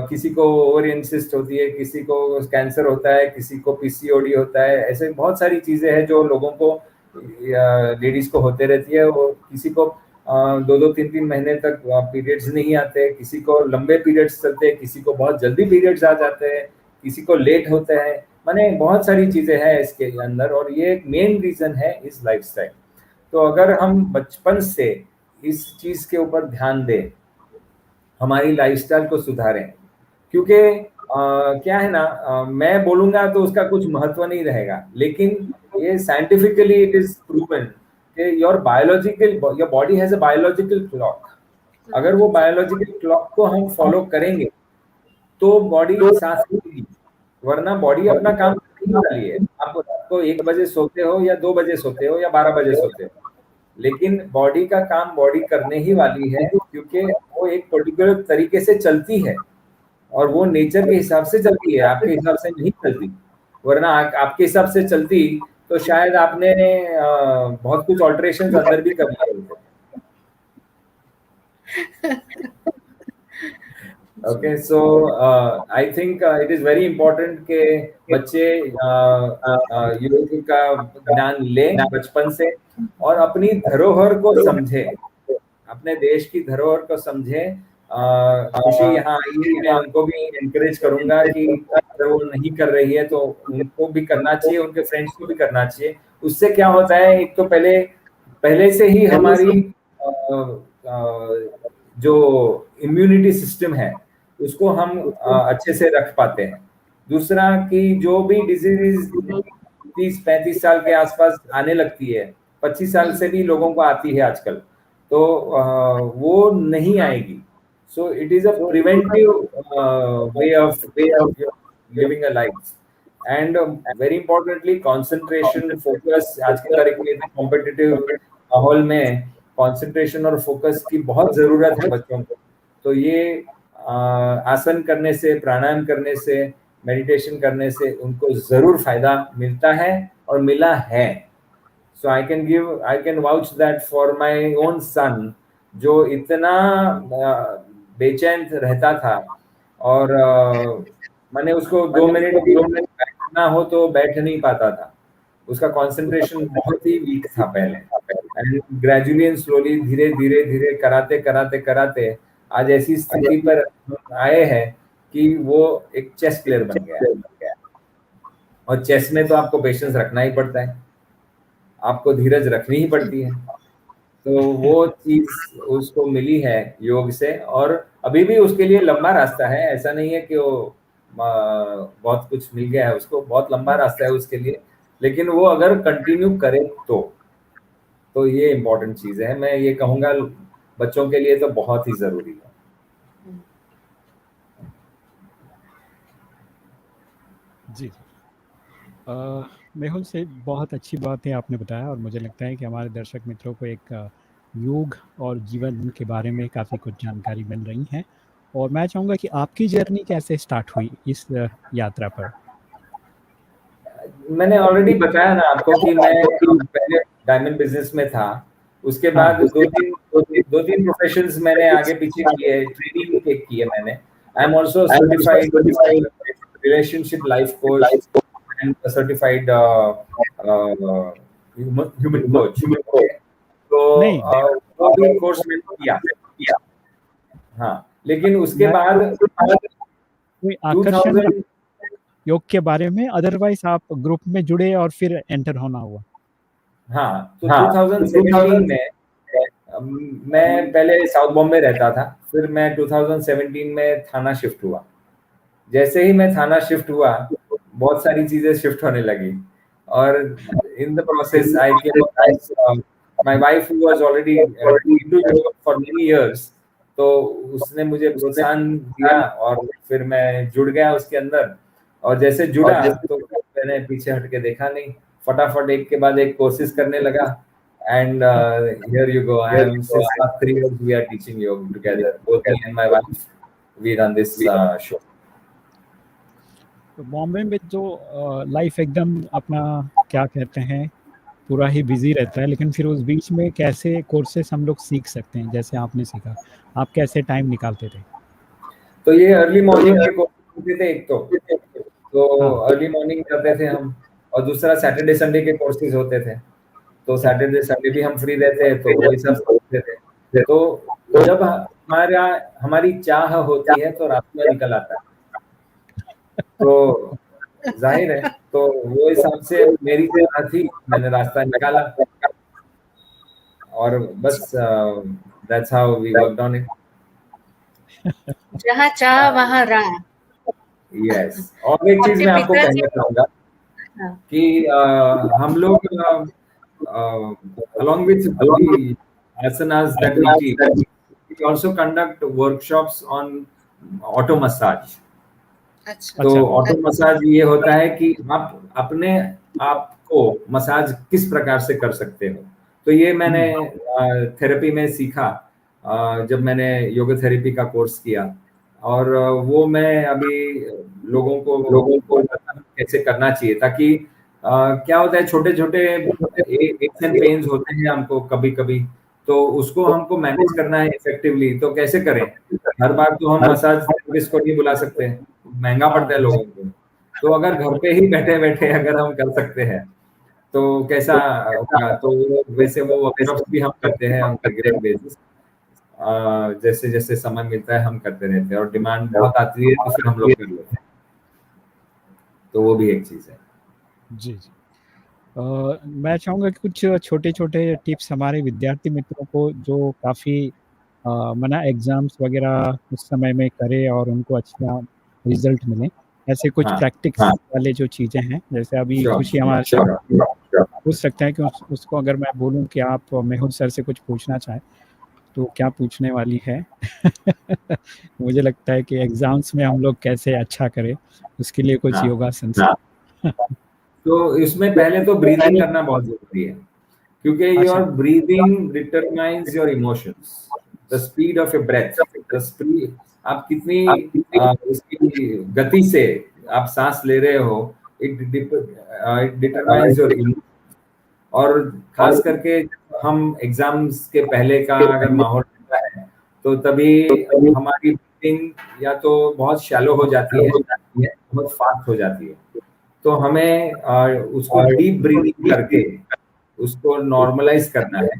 किसी को ओवरियन सिस्ट होती है, किसी को कैंसर होता है, किसी को पीसीओडी होता है, ऐसे बहुत सारी चीजें हैं जो लोगों को लेडीज को होते रहती है. वो किसी को 2-3 महीने तक पीरियड्स नहीं आते, किसी को लंबे पीरियड्स चलते हैं, किसी को बहुत जल्दी पीरियड्स आ जाते हैं, किसी को लेट होते हैं. माने बहुत सारी चीजें हैं इसके अंदर, और ये एक मेन रीजन है इस लाइफस्टाइल. तो अगर हम बचपन से इस चीज के ऊपर ध्यान दें, हमारी लाइफस्टाइल को सुधारें, क्योंकि क्या है ना, मैं बोलूंगा तो उसका कुछ महत्व नहीं रहेगा, लेकिन ये साइंटिफिकली इट इज प्रूवन कि your body has a biological clock. अगर वो बायोलॉजिकल क्लॉक को हम फॉलो करेंगे तो बॉडी साथ देगी, वरना बॉडी अपना काम करने वाली है. आपको 1 बजे सोते हो या 2 बजे सोते हो या 12 बजे सोते हो, लेकिन बॉडी का काम बॉडी करने ही वाली है, क्योंकि वो एक पर्टिकुलर तरीके से चलती है, और वो नेचर के हिसाब से चलती है, आपके हिसाब से नहीं चलती. वरना आपके हिसाब से चलती तो शायद आपने बहुत कुछ ऑल्टरेशन अंदर भी कर लिए होते. Okay, so I think it is very important कि बच्चे योग का ज्ञान लें बचपन से, और अपनी धरोहर को समझें, अपने देश की धरोहर को समझें. खुशी यहाँ आई है, मैं उनको भी एनकरेज करूंगा कि अगर वो नहीं कर रही है तो उनको भी करना चाहिए, उनके फ्रेंड्स को भी करना चाहिए. उससे क्या होता है, एक तो पहले से ही हमारी जो इम्यूनिटी सिस्टम है उसको हम अच्छे से रख पाते हैं. दूसरा कि जो भी डिजीज 30-35 साल के आसपास आने लगती है, 25 साल से भी लोगों को आती है आजकल, तो वो नहीं आएगी. So it is a preventive way of living a life. And very importantly concentration, focus. आज की तारीख में कॉम्पिटिटिव माहौल में कंसंट्रेशन और फोकस की बहुत जरूरत है बच्चों को. तो ये आसन करने से, प्राणायाम करने से, मेडिटेशन करने से उनको जरूर फायदा मिलता है और मिला है. So I can vouch that for my own son, जो इतना बेचैन रहता था, और मैंने उसको 2 मिनट बैठना हो तो बैठ नहीं पाता था. उसका कंसंट्रेशन बहुत ही वीक था पहले, एंड ग्रेजुअली एंड स्लोली, धीरे धीरे कराते आज ऐसी स्थिति पर आए हैं कि वो एक चेस प्लेयर बन गया. और चेस में तो आपको पेशेंस रखना ही पड़ता है, आपको धीरज रखनी ही पड़ती है. तो वो चीज उसको मिली है योग से, और अभी भी उसके लिए लंबा रास्ता है. ऐसा नहीं है कि वो बहुत कुछ मिल गया है उसको, बहुत लंबा रास्ता है उसके लिए, लेकिन वो अगर कंटिन्यू करे तो ये इम्पोर्टेंट चीज है. मैं ये कहूँगा बच्चों के लिए तो बहुत ही जरूरी है. जी मेहुल से बहुत अच्छी बात है आपने बताया, और मुझे लगता है कि हमारे दर्शक मित्रों को एक योग और जीवन के बारे में काफ़ी कुछ जानकारी मिल रही है. और मैं चाहूँगा कि आपकी जर्नी कैसे स्टार्ट हुई इस यात्रा पर. मैंने ऑलरेडी बताया ना आपको कि मैं पहले डायमंड बिजनेस में था. उसके बाद 2-3 प्रोफेशंस मैंने आगे पीछे किए, ट्रेनिंग की है मैंने. I am also certified relationship life coach and certified human coach. तो वो भी कोर्स मैंने किया. हाँ, लेकिन उसके बाद कोई आकर्षण योग के बारे में, अदरवाइज आप ग्रुप में जुड़े और फिर एंटर होना हुआ. हाँ, तो 2017 में मैं पहले साउथ बॉम्बे रहता था, फिर मैं 2017 में थाना शिफ्ट हुआ. जैसे ही मैं थाना शिफ्ट हुआ, बहुत सारी चीजें शिफ्ट होने लगी, और in the process I came across my wife who was already into Europe for many years. तो उसने मुझे प्रोत्साहन दिया और फिर मैं जुड़ गया उसके अंदर, और जैसे जुड़ा तो मैंने पीछे हट के देखा नहीं, फटाफट एक के बाद एक कोर्सेज करने लगा। And here you go. I am since last 3 years we are teaching yoga together. Both me and my wife, we run this show. तो बॉम्बे में जो लाइफ एकदम अपना क्या कहते हैं पूरा ही बिजी रहता है, लेकिन फिर उस बीच में कैसे कोर्सेस हम लोग सीख सकते हैं, जैसे आपने सीखा, आप कैसे टाइम निकालते थे? तो ये अर्ली मॉर्निंग के कोर्सेज होते थे, एक तो अर्ली मॉर्निंग करते थे हम, और दूसरा सैटरडे संडे के कोर्सेज होते थे। तो सैटरडे संडे भी हम फ्री रहते हैं, तो वही सब करते थे। तो जब हमारी चाह होती है तो रास्ता निकल आता है, तो जाहिर है, तो वो हिसाब से मेरी चाह थी, मैंने रास्ता निकाला, और बस that's how we worked on it. जहाँ चाह वहाँ राह। यस, और एक चीज मैं आपको कहना चाहूंगा कि हम लोग along with the asanas that we teach, we also conduct workshops on auto massage. तो ऑटो मसाज ये होता है कि आप अपने आप को मसाज किस प्रकार से कर सकते हो। तो ये मैंने थेरेपी में सीखा जब मैंने योगा थेरेपी का कोर्स किया, और वो मैं अभी लोगों को कैसे करना चाहिए, ताकि क्या होता है, छोटे छोटे एक्स एंड पेन्स होते हैं हमको कभी कभी, तो उसको हमको मैनेज करना है इफेक्टिवली। तो कैसे करें, हर बार तो हम मसाज थेरेपिस्ट को नहीं बुला सकते, महंगा पड़ता है लोगों को। तो अगर घर पे ही बैठे बैठे अगर हम कर सकते हैं तो कैसा होगा। तो वैसे वो वर्कशॉप्स भी हम करते हैं ऑन रेगुलर बेसिस, जैसे जैसे समय मिलता है हम करते रहते हैं, और डिमांड बहुत आती है तो फिर हम लोग कर लेते हैं। तो वो भी एक चीज है। जी जी। मैं चाहूँगा कि कुछ छोटे-छोटे टिप्स हमारे विद्यार्थी मित्रों को जो काफ़ी मना एग्ज़ाम्स वगैरह उस समय में करें और उनको अच्छा रिज़ल्ट मिले, ऐसे कुछ प्रैक्टिस वाले जो चीज़ें हैं, जैसे अभी खुशी हमारे साथ पूछ सकते हैं कि उसको अगर मैं बोलूँ कि आप मेहुल सर से कुछ पूछना चाहें, तो क्या पूछने वाली है? मुझे लगता है कि एग्ज़ाम्स में हम लोग कैसे अच्छा करें, उसके लिए कुछ योगासन। तो इसमें पहले तो ब्रीदिंग करना बहुत जरूरी है, क्योंकि your breathing determines your emotions, the speed of your breath, the speed, आप कितनी इसकी गति से आप सांस ले रहे हो, इट डिटरमाइंस योर इमोशंस। और खास करके हम एग्जाम्स के पहले का अगर माहौल रहता है तो तभी हमारी ब्रीदिंग या तो बहुत शैलो हो जाती है, बहुत फास्ट हो जाती है। तो हमें उसको डीप ब्रीदिंग करके उसको नॉर्मलाइज करना है।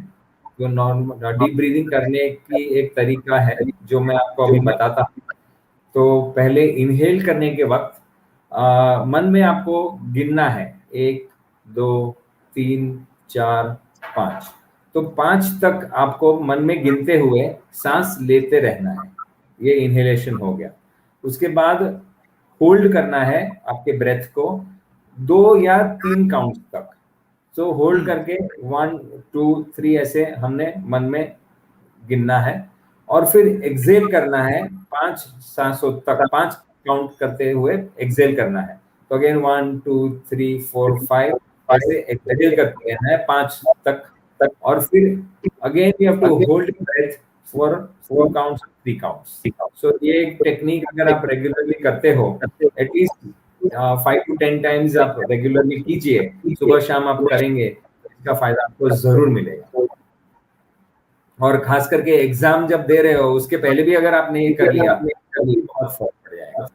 तो डीप ब्रीदिंग करने की एक तरीका है जो मैं आपको अभी बताता हूँ। तो पहले इनहेल करने के वक्त मन में आपको गिनना है, 1 2 3 4 5। तो 5 तक आपको मन में गिनते हुए सांस लेते रहना है, ये इनहेलेशन हो गया। उसके बाद होल्ड करना है आपके ब्रेथ को 2 या 3 काउंट तक। तो होल्ड करके 1 2 3 ऐसे हमने मन में गिनना है, और फिर एक्सेल करना है 5 सांसों तक, 5 काउंट करते हुए एक्सेल करना है। तो अगेन 1 2 3 4 5 ऐसे एक्सेल करते हैं 5 तक, और फिर again you have to hold breath for 4 counts 3 counts. So ये टेक्निक अगर आप रेगुलरली करते हो, एटलीस्ट 5 to 10 टाइम्स आप रेगुलरली कीजिए, सुबह शाम आप करेंगे, इसका फायदा आपको जरूर मिलेगा। और खास करके एग्जाम जब दे रहे हो उसके पहले भी अगर आपने ये कर लिया तो बहुत फर्क पड़ जाएगा।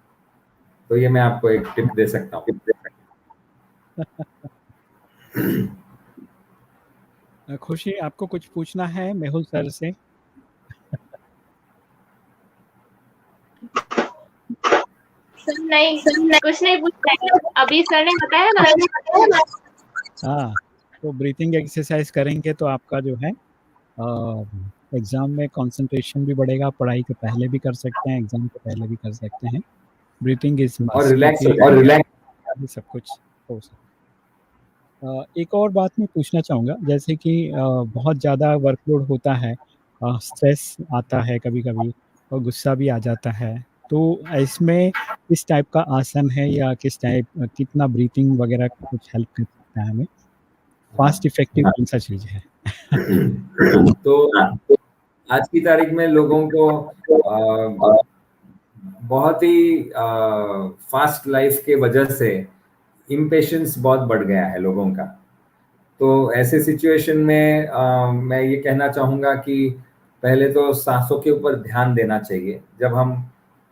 तो ये मैं आपको एक टिप दे सकता हूँ। खुशी, आपको कुछ पूछना है मेहुल सर से? नहीं, कुछ नहीं पूछना है, अभी सर ने बताया ना। हाँ, तो ब्रीथिंग एक्सरसाइज करेंगे तो आपका जो है एग्ज़ाम में कंसंट्रेशन भी बढ़ेगा, पढ़ाई के पहले भी कर सकते हैं, एग्ज़ाम के पहले भी कर सकते हैं। ब्रीथिंग इज और मस्ट, रिलैक्स क्योंकि सब कुछ हो सकता। एक और बात मैं पूछना चाहूँगा, जैसे कि बहुत ज़्यादा वर्कलोड होता है, स्ट्रेस आता है कभी-कभी और गुस्सा भी आ जाता है, तो इसमें किस टाइप का आसन है या किस टाइप कितना ब्रीथिंग वगैरह कुछ हेल्प कर सकता है हमें? फास्ट इफेक्टिव कौन-सा चीज़ है? तो आज की तारीख में लोगों को बहुत ही फास्ट लाइफ के वजह से इम्पेशंस बहुत बढ़ गया है लोगों का। तो ऐसे सिचुएशन में मैं ये कहना चाहूँगा कि पहले तो सांसों के ऊपर ध्यान देना चाहिए। जब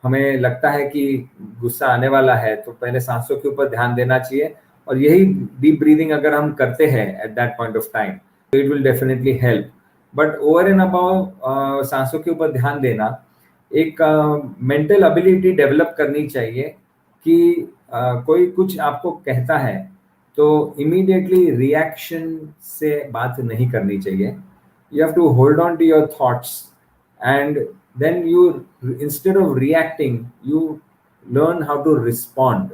हमें लगता है कि गुस्सा आने वाला है तो पहले सांसों के ऊपर ध्यान देना चाहिए, और यही डीप ब्रीदिंग अगर हम करते हैं at that point of time तो it will definitely help. But over and above सांसों के ऊपर ध्यान देना, एक मेंटल एबिलिटी डेवलप करनी चाहिए कि कोई कुछ आपको कहता है तो इमीडिएटली रिएक्शन से बात नहीं करनी चाहिए। You have to hold on to your thoughts and then you, instead of reacting, you learn how to respond.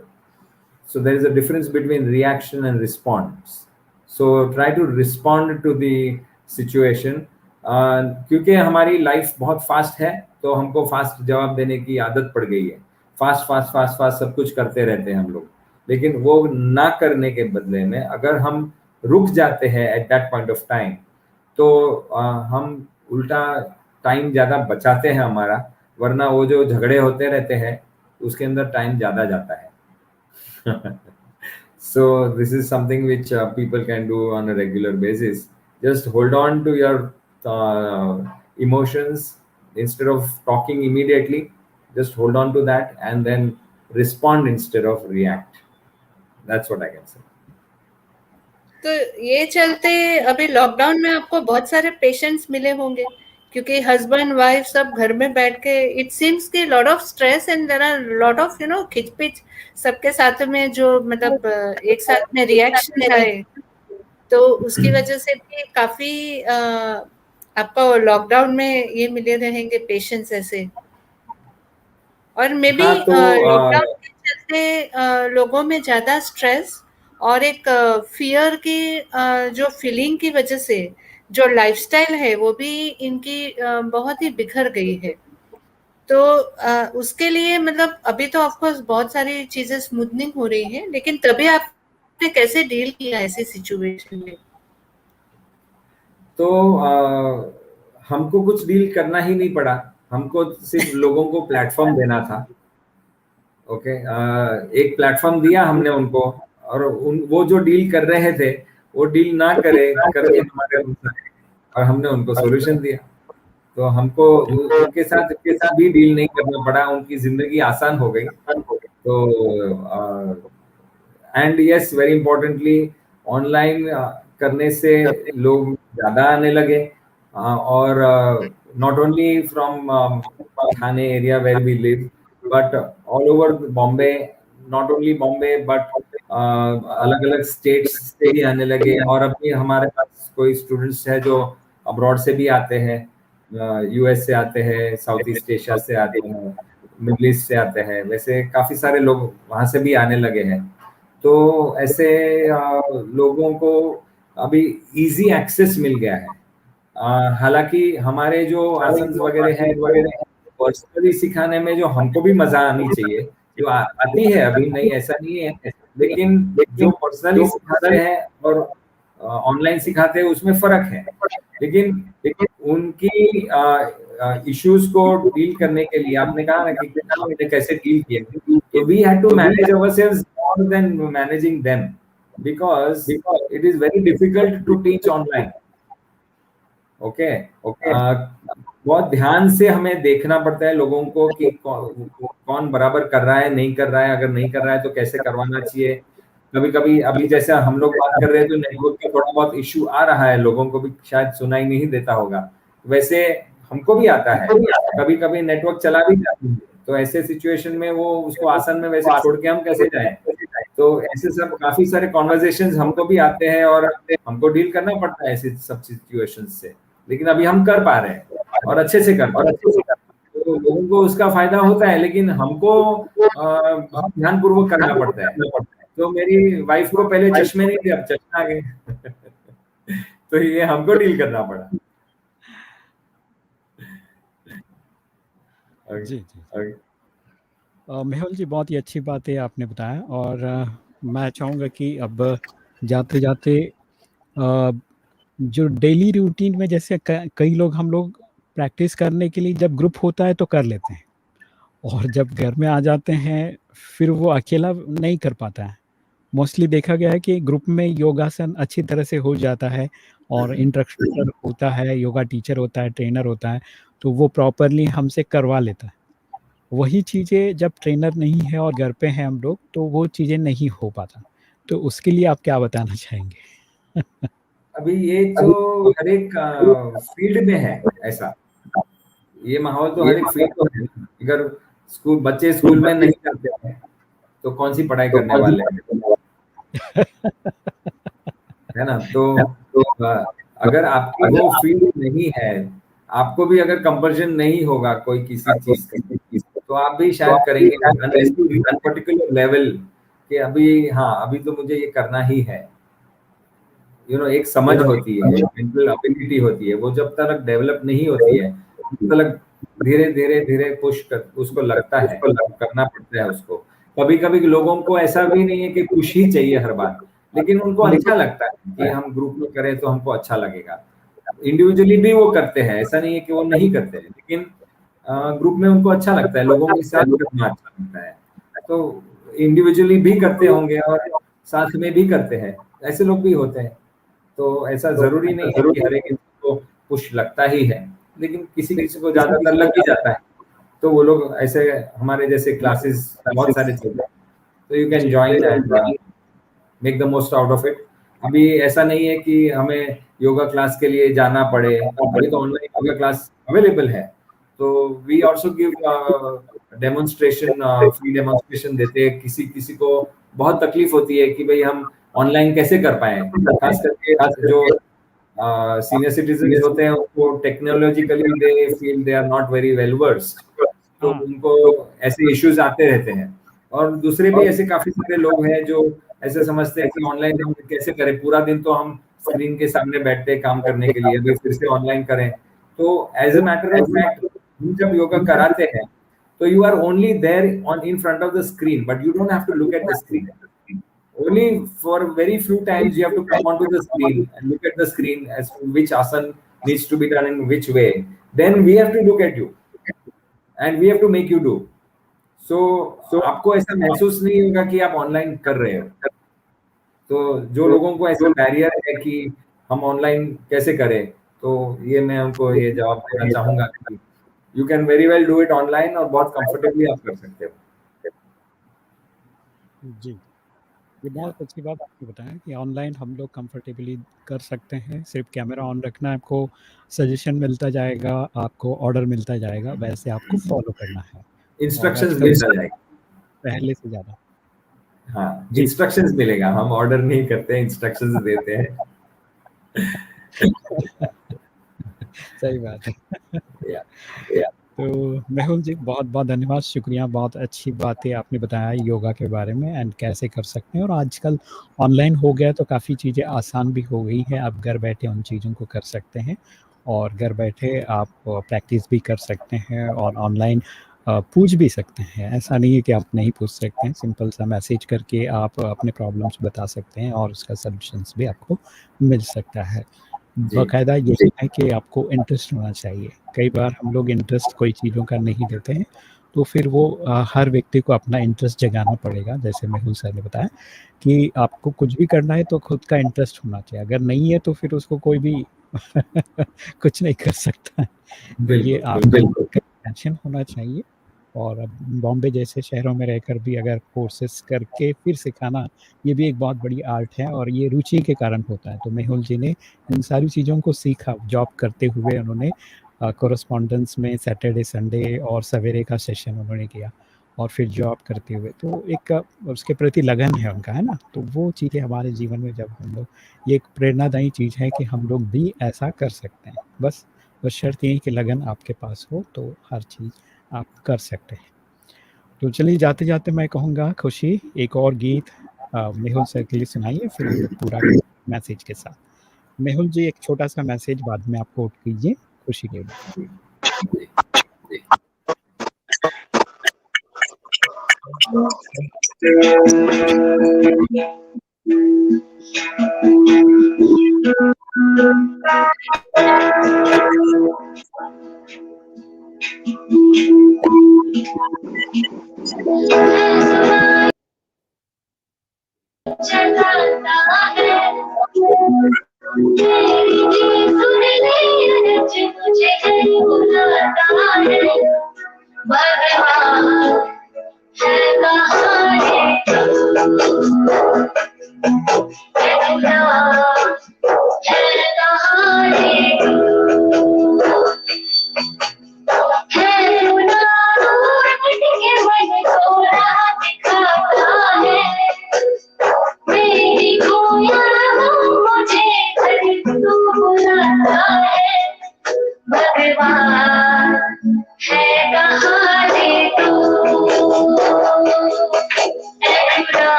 So there is a difference between reaction and response. So try to respond to the situation. क्योंकि हमारी लाइफ बहुत फास्ट है तो हमको फास्ट जवाब देने की आदत पड़ गई है। फास्ट फास्ट फास्ट फास्ट सब कुछ करते रहते हैं हम लोग, लेकिन वो ना करने के बदले में अगर हम रुक जाते हैं at that point of time तो हम उल्टा टाइम ज़्यादा बचाते हैं हमारा, वरना वो जो झगड़े होते रहते हैं उसके अंदर टाइम ज़्यादा जाता है। So this is something which people can do on a regular basis. Just hold on to your emotions instead of talking immediately. Just hold on to that and then respond instead of react. That's what I can say. तो ये चलते अभी लॉकडाउन में आपको बहुत सारे पेशेंट्स मिले होंगे, क्योंकि हस्बैंड वाइफ सब घर में बैठ के, इट सीम्स कि lot of stress and there are lot of खिचपिच सबके साथ में, जो मतलब एक साथ में रिएक्शन आए, तो उसकी वजह से भी काफी आपको लॉकडाउन में ये मिले रहेंगे पेशेंट्स ऐसे। और मे बी लॉकडाउन के चलते लोगों में ज्यादा स्ट्रेस और एक फियर की जो फीलिंग की वजह से जो लाइफस्टाइल है वो भी इनकी बहुत ही बिखर गई है। तो उसके लिए मतलब अभी तो ऑफ कोर्स बहुत सारी चीजें स्मूथनिंग हो रही है, लेकिन तभी आपने कैसे डील किया ऐसी सिचुएशन में? तो हमको कुछ डील करना ही नहीं पड़ा, हमको सिर्फ लोगों को प्लेटफॉर्म देना था। ओके, एक प्लेटफॉर्म दिया हमने उनको, और वो जो डील कर रहे थे वो डील ना करके हमारे और हमने उनको सॉल्यूशन दिया। तो हमको उनके साथ भी डील नहीं करना पड़ा, उनकी जिंदगी आसान हो गई। तो and yes, very importantly online करने से लोग ज्यादा आने लगे, और not only from Thane area where we live but all over Bombay, not only Bombay but अलग अलग स्टेट्स से भी आने लगे। और अभी हमारे पास कोई स्टूडेंट्स है जो अब्रॉड से भी आते हैं, यूएस से आते हैं, साउथ ईस्ट एशिया से आते हैं, मिडिल ईस्ट से आते हैं, वैसे काफी सारे लोग वहां से भी आने लगे हैं। तो ऐसे लोगों को अभी इजी एक्सेस मिल गया है। हालांकि हमारे जो आसन वगैरह है पर्सनली सिखाने में जो हमको भी मजा आनी चाहिए, जो आती है अभी, नहीं ऐसा नहीं है, लेकिन जो पर्सनली सिखाते हैं और ऑनलाइन सिखाते हैं उसमें फर्क है। लेकिन उनकी इश्यूज को डील करने के लिए आपने कहा ना कि आपने कैसे डील किया, तो we had to manage ourselves more than managing them, because it is very difficult to teach online. Okay, बहुत ध्यान से हमें देखना पड़ता है लोगों को कि कौन बराबर कर रहा है, नहीं कर रहा है, अगर नहीं कर रहा है तो कैसे करवाना चाहिए। कभी कभी अभी जैसे हम लोग बात कर रहे हैं तो नेटवर्क का थोड़ा बहुत इश्यू आ रहा है, लोगों को भी शायद सुनाई नहीं देता होगा, वैसे हमको भी आता है, कभी कभी नेटवर्क चला भी जाती है। तो ऐसे सिचुएशन में वो उसको आसन में वैसे छोड़ के हम कैसे जाएं। तो ऐसे सब काफी सारे कॉन्वर्सेशंस हमको भी आते हैं और हमको डील करना पड़ता है ऐसे सब सिचुएशंस से, लेकिन अभी हम कर पा रहे हैं और अच्छे से कर पा रहे हैं। तो लोगों को उसका फायदा होता है, लेकिन हमको बहुत ध्यानपूर्वक करना पड़ता है। तो मेरी वाइफ को पहले चश्मे नहीं थे, अब चश्मा आ गए। तो ये हमको डील करना पड़ा। जी, जी। मेहुल जी, बहुत ही अच्छी बात है आपने बताया, और मैं चाहूँगा कि अब जाते-जाते जो डेली रूटीन में जैसे कई लोग, हम लोग प्रैक्टिस करने के लिए जब ग्रुप होता है तो कर लेते हैं, और जब घर में आ जाते हैं फिर वो अकेला नहीं कर पाता है। मोस्टली देखा गया है कि ग्रुप में योगासन अच्छी तरह से हो जाता है, और इंस्ट्रक्टर होता है, योगा टीचर होता है, ट्रेनर होता है, तो वो प्रॉपरली हमसे करवा लेता है। वही चीज़ें जब ट्रेनर नहीं है और घर पे हैं हम लोग, तो वो चीज़ें नहीं हो पाता। तो उसके लिए आप क्या बताना चाहेंगे? अभी ये तो हर एक फील्ड में है ऐसा। ये माहौल तो हर एक फील्ड में है। अगर बच्चे स्कूल में नहीं जाते हैं तो कौन सी पढ़ाई करने वाले हैं, है ना? तो अगर आपकी वो फील्ड नहीं है, आपको भी अगर कंपल्शन नहीं होगा कोई किसी चीज का, तो आप भी शायद करेंगे unless to reach particular level कि अभी हाँ, अभी तो मुझे ये करना ही है। एक समझ होती है, मेंटल एबिलिटी होती है, वो जब तक डेवलप नहीं होती है तब तक धीरे धीरे धीरे पुश कर उसको लगता है, करना पड़ता है उसको। कभी कभी लोगों को ऐसा भी नहीं है कि पुश ही चाहिए हर बार, लेकिन उनको अच्छा लगता है कि हम ग्रुप में करें तो हमको अच्छा लगेगा। इंडिविजुअली भी वो करते हैं, ऐसा नहीं है कि वो नहीं करते हैं, लेकिन ग्रुप में उनको अच्छा लगता है, लोगों के साथ करना अच्छा लगता है। तो इंडिविजुअली भी करते होंगे और साथ में भी करते हैं, ऐसे लोग भी होते हैं। तो ऐसा जरूरी नहीं है कि हर एक को पुश लगता ही है, लेकिन किसी किसी को ज्यादातर लग ही जाता है। तो वो लोग ऐसे हमारे जैसे क्लासेस बहुत सारे चलते हैं, तो you can join and make the most out of it. अभी ऐसा नहीं है कि हमें योगा क्लास के लिए जाना पड़े, अभी तो ऑनलाइन योगा क्लास अवेलेबल है। तो we also give demonstration, free demonstration देते हैं। किसी किसी को बहुत तकलीफ होती है कि भाई हम ऑनलाइन कैसे कर पाए, खास करके जो सीनियर सिटीजन होते हैं उनको technologically they feel they are not very well versed, तो उनको ऐसे इश्यूज आते रहते हैं। और दूसरे भी ऐसे काफी सारे लोग हैं जो ऐसे समझते हैं कि ऑनलाइन हम कैसे करें, पूरा दिन तो हम स्क्रीन के सामने बैठते हैं काम करने के लिए, अभी फिर से ऑनलाइन करें। तो as a matter of fact हम जब योगा कराते हैं तो you are only there on in front of the screen, but you don't have to look at the screen. Only for very few times you have to come onto the screen and look at the screen as to which asana needs to be done in which way. Then we have to look at you and we have to make you do. So आपको ऐसा महसूस नहीं होगा कि आप ऑनलाइन कर रहे हो। तो जो लोगों को ऐसा बैरियर है कि हम ऑनलाइन कैसे करें, तो ये मैं उनको ये जवाब देना चाहूंगा कि you can very well do it online, और बहुत कंफर्टेबली आप कर सकते हो। जी, ये बहुत अच्छी बात आपने बताया कि ऑनलाइन हम लोग कंफर्टेबली कर सकते हैं। सिर्फ कैमरा ऑन रखना है, आपको सजेशन मिलता जाएगा, आपको ऑर्डर मिलता जाएगा, वैसे आपको फॉलो करना है। इंस्ट्रक्शंस मिलता जाएगा पहले से ज़्यादा। हाँ, इंस्ट्रक्शंस मिलेगा, हम ऑर्डर नहीं करते, इंस्ट्रक्शंस देते हैं। सही बात है। या तो मेहुल जी, बहुत बहुत धन्यवाद, शुक्रिया, बहुत अच्छी बातें आपने बताया योगा के बारे में एंड कैसे कर सकते हैं। और आजकल ऑनलाइन हो गया तो काफ़ी चीज़ें आसान भी हो गई हैं, आप घर बैठे उन चीज़ों को कर सकते हैं, और घर बैठे आप प्रैक्टिस भी कर सकते हैं और ऑनलाइन पूछ भी सकते हैं। ऐसा नहीं है कि आप नहीं पूछ सकते हैं, सिंपल सा मैसेज करके आप अपने प्रॉब्लम्स बता सकते हैं और उसका सॉल्यूशंस भी आपको मिल सकता है। बाकायदा यही है कि आपको इंटरेस्ट होना चाहिए। कई बार हम लोग इंटरेस्ट कोई चीज़ों का नहीं देते हैं, तो फिर वो हर व्यक्ति को अपना इंटरेस्ट जगाना पड़ेगा। जैसे मेहुल सर ने बताया कि आपको कुछ भी करना है तो खुद का इंटरेस्ट होना चाहिए, अगर नहीं है तो फिर उसको कोई भी कुछ नहीं कर सकता। तो ये आपका पैशन होना चाहिए। और अब बॉम्बे जैसे शहरों में रहकर भी अगर कोर्सेस करके फिर सिखाना, ये भी एक बहुत बड़ी आर्ट है और ये रुचि के कारण होता है। तो मेहुल जी ने इन सारी चीज़ों को सीखा, जॉब करते हुए उन्होंने कोरेस्पॉन्डेंस में सैटरडे संडे और सवेरे का सेशन उन्होंने किया, और फिर जॉब करते हुए तो एक उसके प्रति लगन है उनका, है ना? तो वो चीज़ें हमारे जीवन में जब हम लोग, ये एक प्रेरणादायी चीज़ है कि हम लोग भी ऐसा कर सकते हैं। बस शर्त यही कि लगन आपके पास हो तो हर चीज़ आप कर सकते हैं। तो चलिए जाते जाते मैं कहूँगा खुशी एक और गीत मेहुल सर के लिए सुनाइए, फिर हम लोग पूरा मैसेज के साथ। मेहुल जी एक छोटा सा मैसेज बाद में आप कोट कीजिए खुशी के लिए।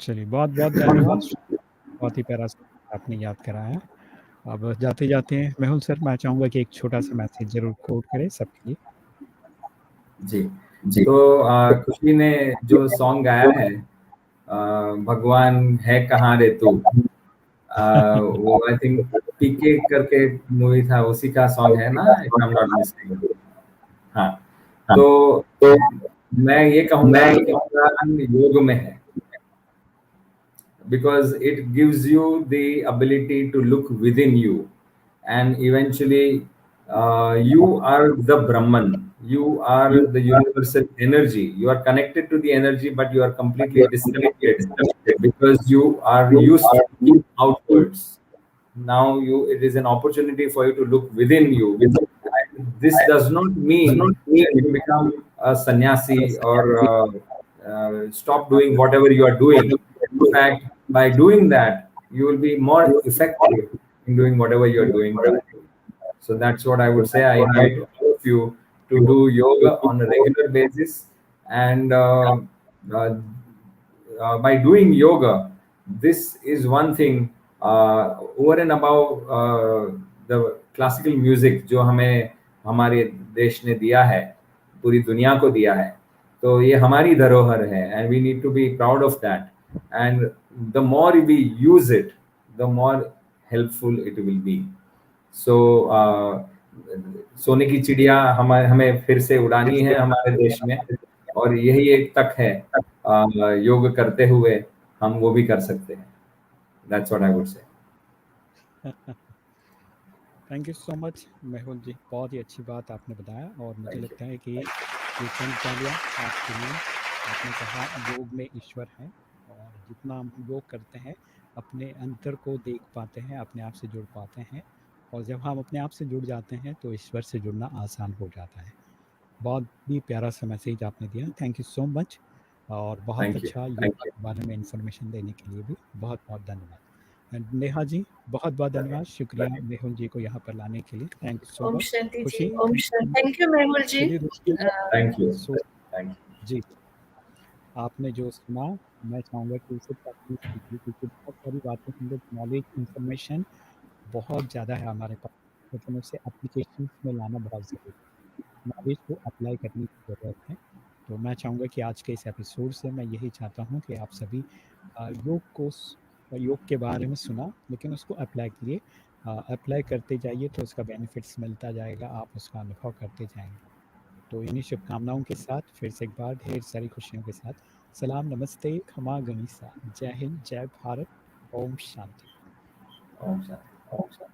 चलिए बहुत बहुत धन्यवाद, बहुत ही प्यारा आपने याद कराया। अब जाते जाते मेहुल सर मैं चाहूँगा कि एक छोटा सा मैसेज जरूर कोट करें सबके लिए। जी तो खुशी ने जो सॉन्ग गाया है भगवान है कहाँ रे तू, वो आई थिंक पीके करके मूवी था, उसी का सॉन्ग है ना, if I am not mistaken. हाँ, तो मैं ये कहूंगा कि भगवान योग में है, because it gives you the ability to look within you, and eventually you are the Brahman, you are the universal energy, you are connected to the energy but you are completely disconnected because you are used to look outwards. Now it is an opportunity for you to look within you. And this does not mean that you become a sannyasi or stop doing whatever you are doing. In fact, by doing that, you will be more effective in doing whatever you are doing currently. So that's what I would say. I invite all of you to do yoga on a regular basis, and uh, by doing yoga, this is one thing over and above the classical music जो हमें हमारे देश ने दिया है, पूरी दुनिया को दिया है, तो ये हमारी धरोहर है, and we need to be proud of that. And the more we use it, the more helpful it will be. So सोने की चिड़िया हमें फिर से उड़ानी है हमारे देश में, और यही एक तक है योग करते हुए हम वो भी कर सकते हैं. That's what I would say. Thank you so much Mehul ji, बहुत ही अच्छी बात आपने बताया, और मुझे लगता है कि ये चंद तालियां आपके लिए। आपने कहा योग में ईश्वर है, और जितना हम योग करते हैं अपने अंतर को देख पाते हैं, अपने आप से जुड़ पाते हैं, और जब हम अपने आप से जुड़ जाते हैं तो ईश्वर से जुड़ना आसान हो जाता है। बहुत ही प्यारा सा मैसेज आपने दिया, थैंक यू सो मच, और बहुत Thank you. अच्छा योग के बारे में इंफॉर्मेशन देने के लिए भी बहुत बहुत धन्यवाद। एंड नेहा जी बहुत बहुत धन्यवाद, शुक्रिया मेहुल जी को यहाँ पर लाने के लिए, thank you so Om much. Shanti ji, खुशी ओम शांति। Thank you Mehul ji. चलिए दोस्तों, Thank you. So Thank you. जी आपने जो सुना मैं चाहूँगा कि उसे प्रैक्टिस कीजिए, क्योंकि बहुत सारी बातें हम लोग नॉलेज इन्फॉर्मेशन बहुत ज़्यादा है हमारे पास, लेकिन उसे एप्लीकेशन में लाना बहुत ज़रूरी है, नॉलेज को अप्लाई करने की ज़रूरत है। तो मैं चाहूँगा कि आज के इस एपिसोड से मैं यही चाहता हूँ कि आप सभी योग के बारे में सुना, लेकिन उसको अप्लाई कीजिए, अप्लाई करते जाइए तो उसका बेनिफिट्स मिलता जाएगा, आप उसका अनुभव करते जाएंगे। तो इन्हीं शुभकामनाओं के साथ फिर से एक बार ढेर सारी खुशियों के साथ सलाम, नमस्ते, खमा गनीसा, जय हिंद, जय भारत, ओम शांति। Om Shanti.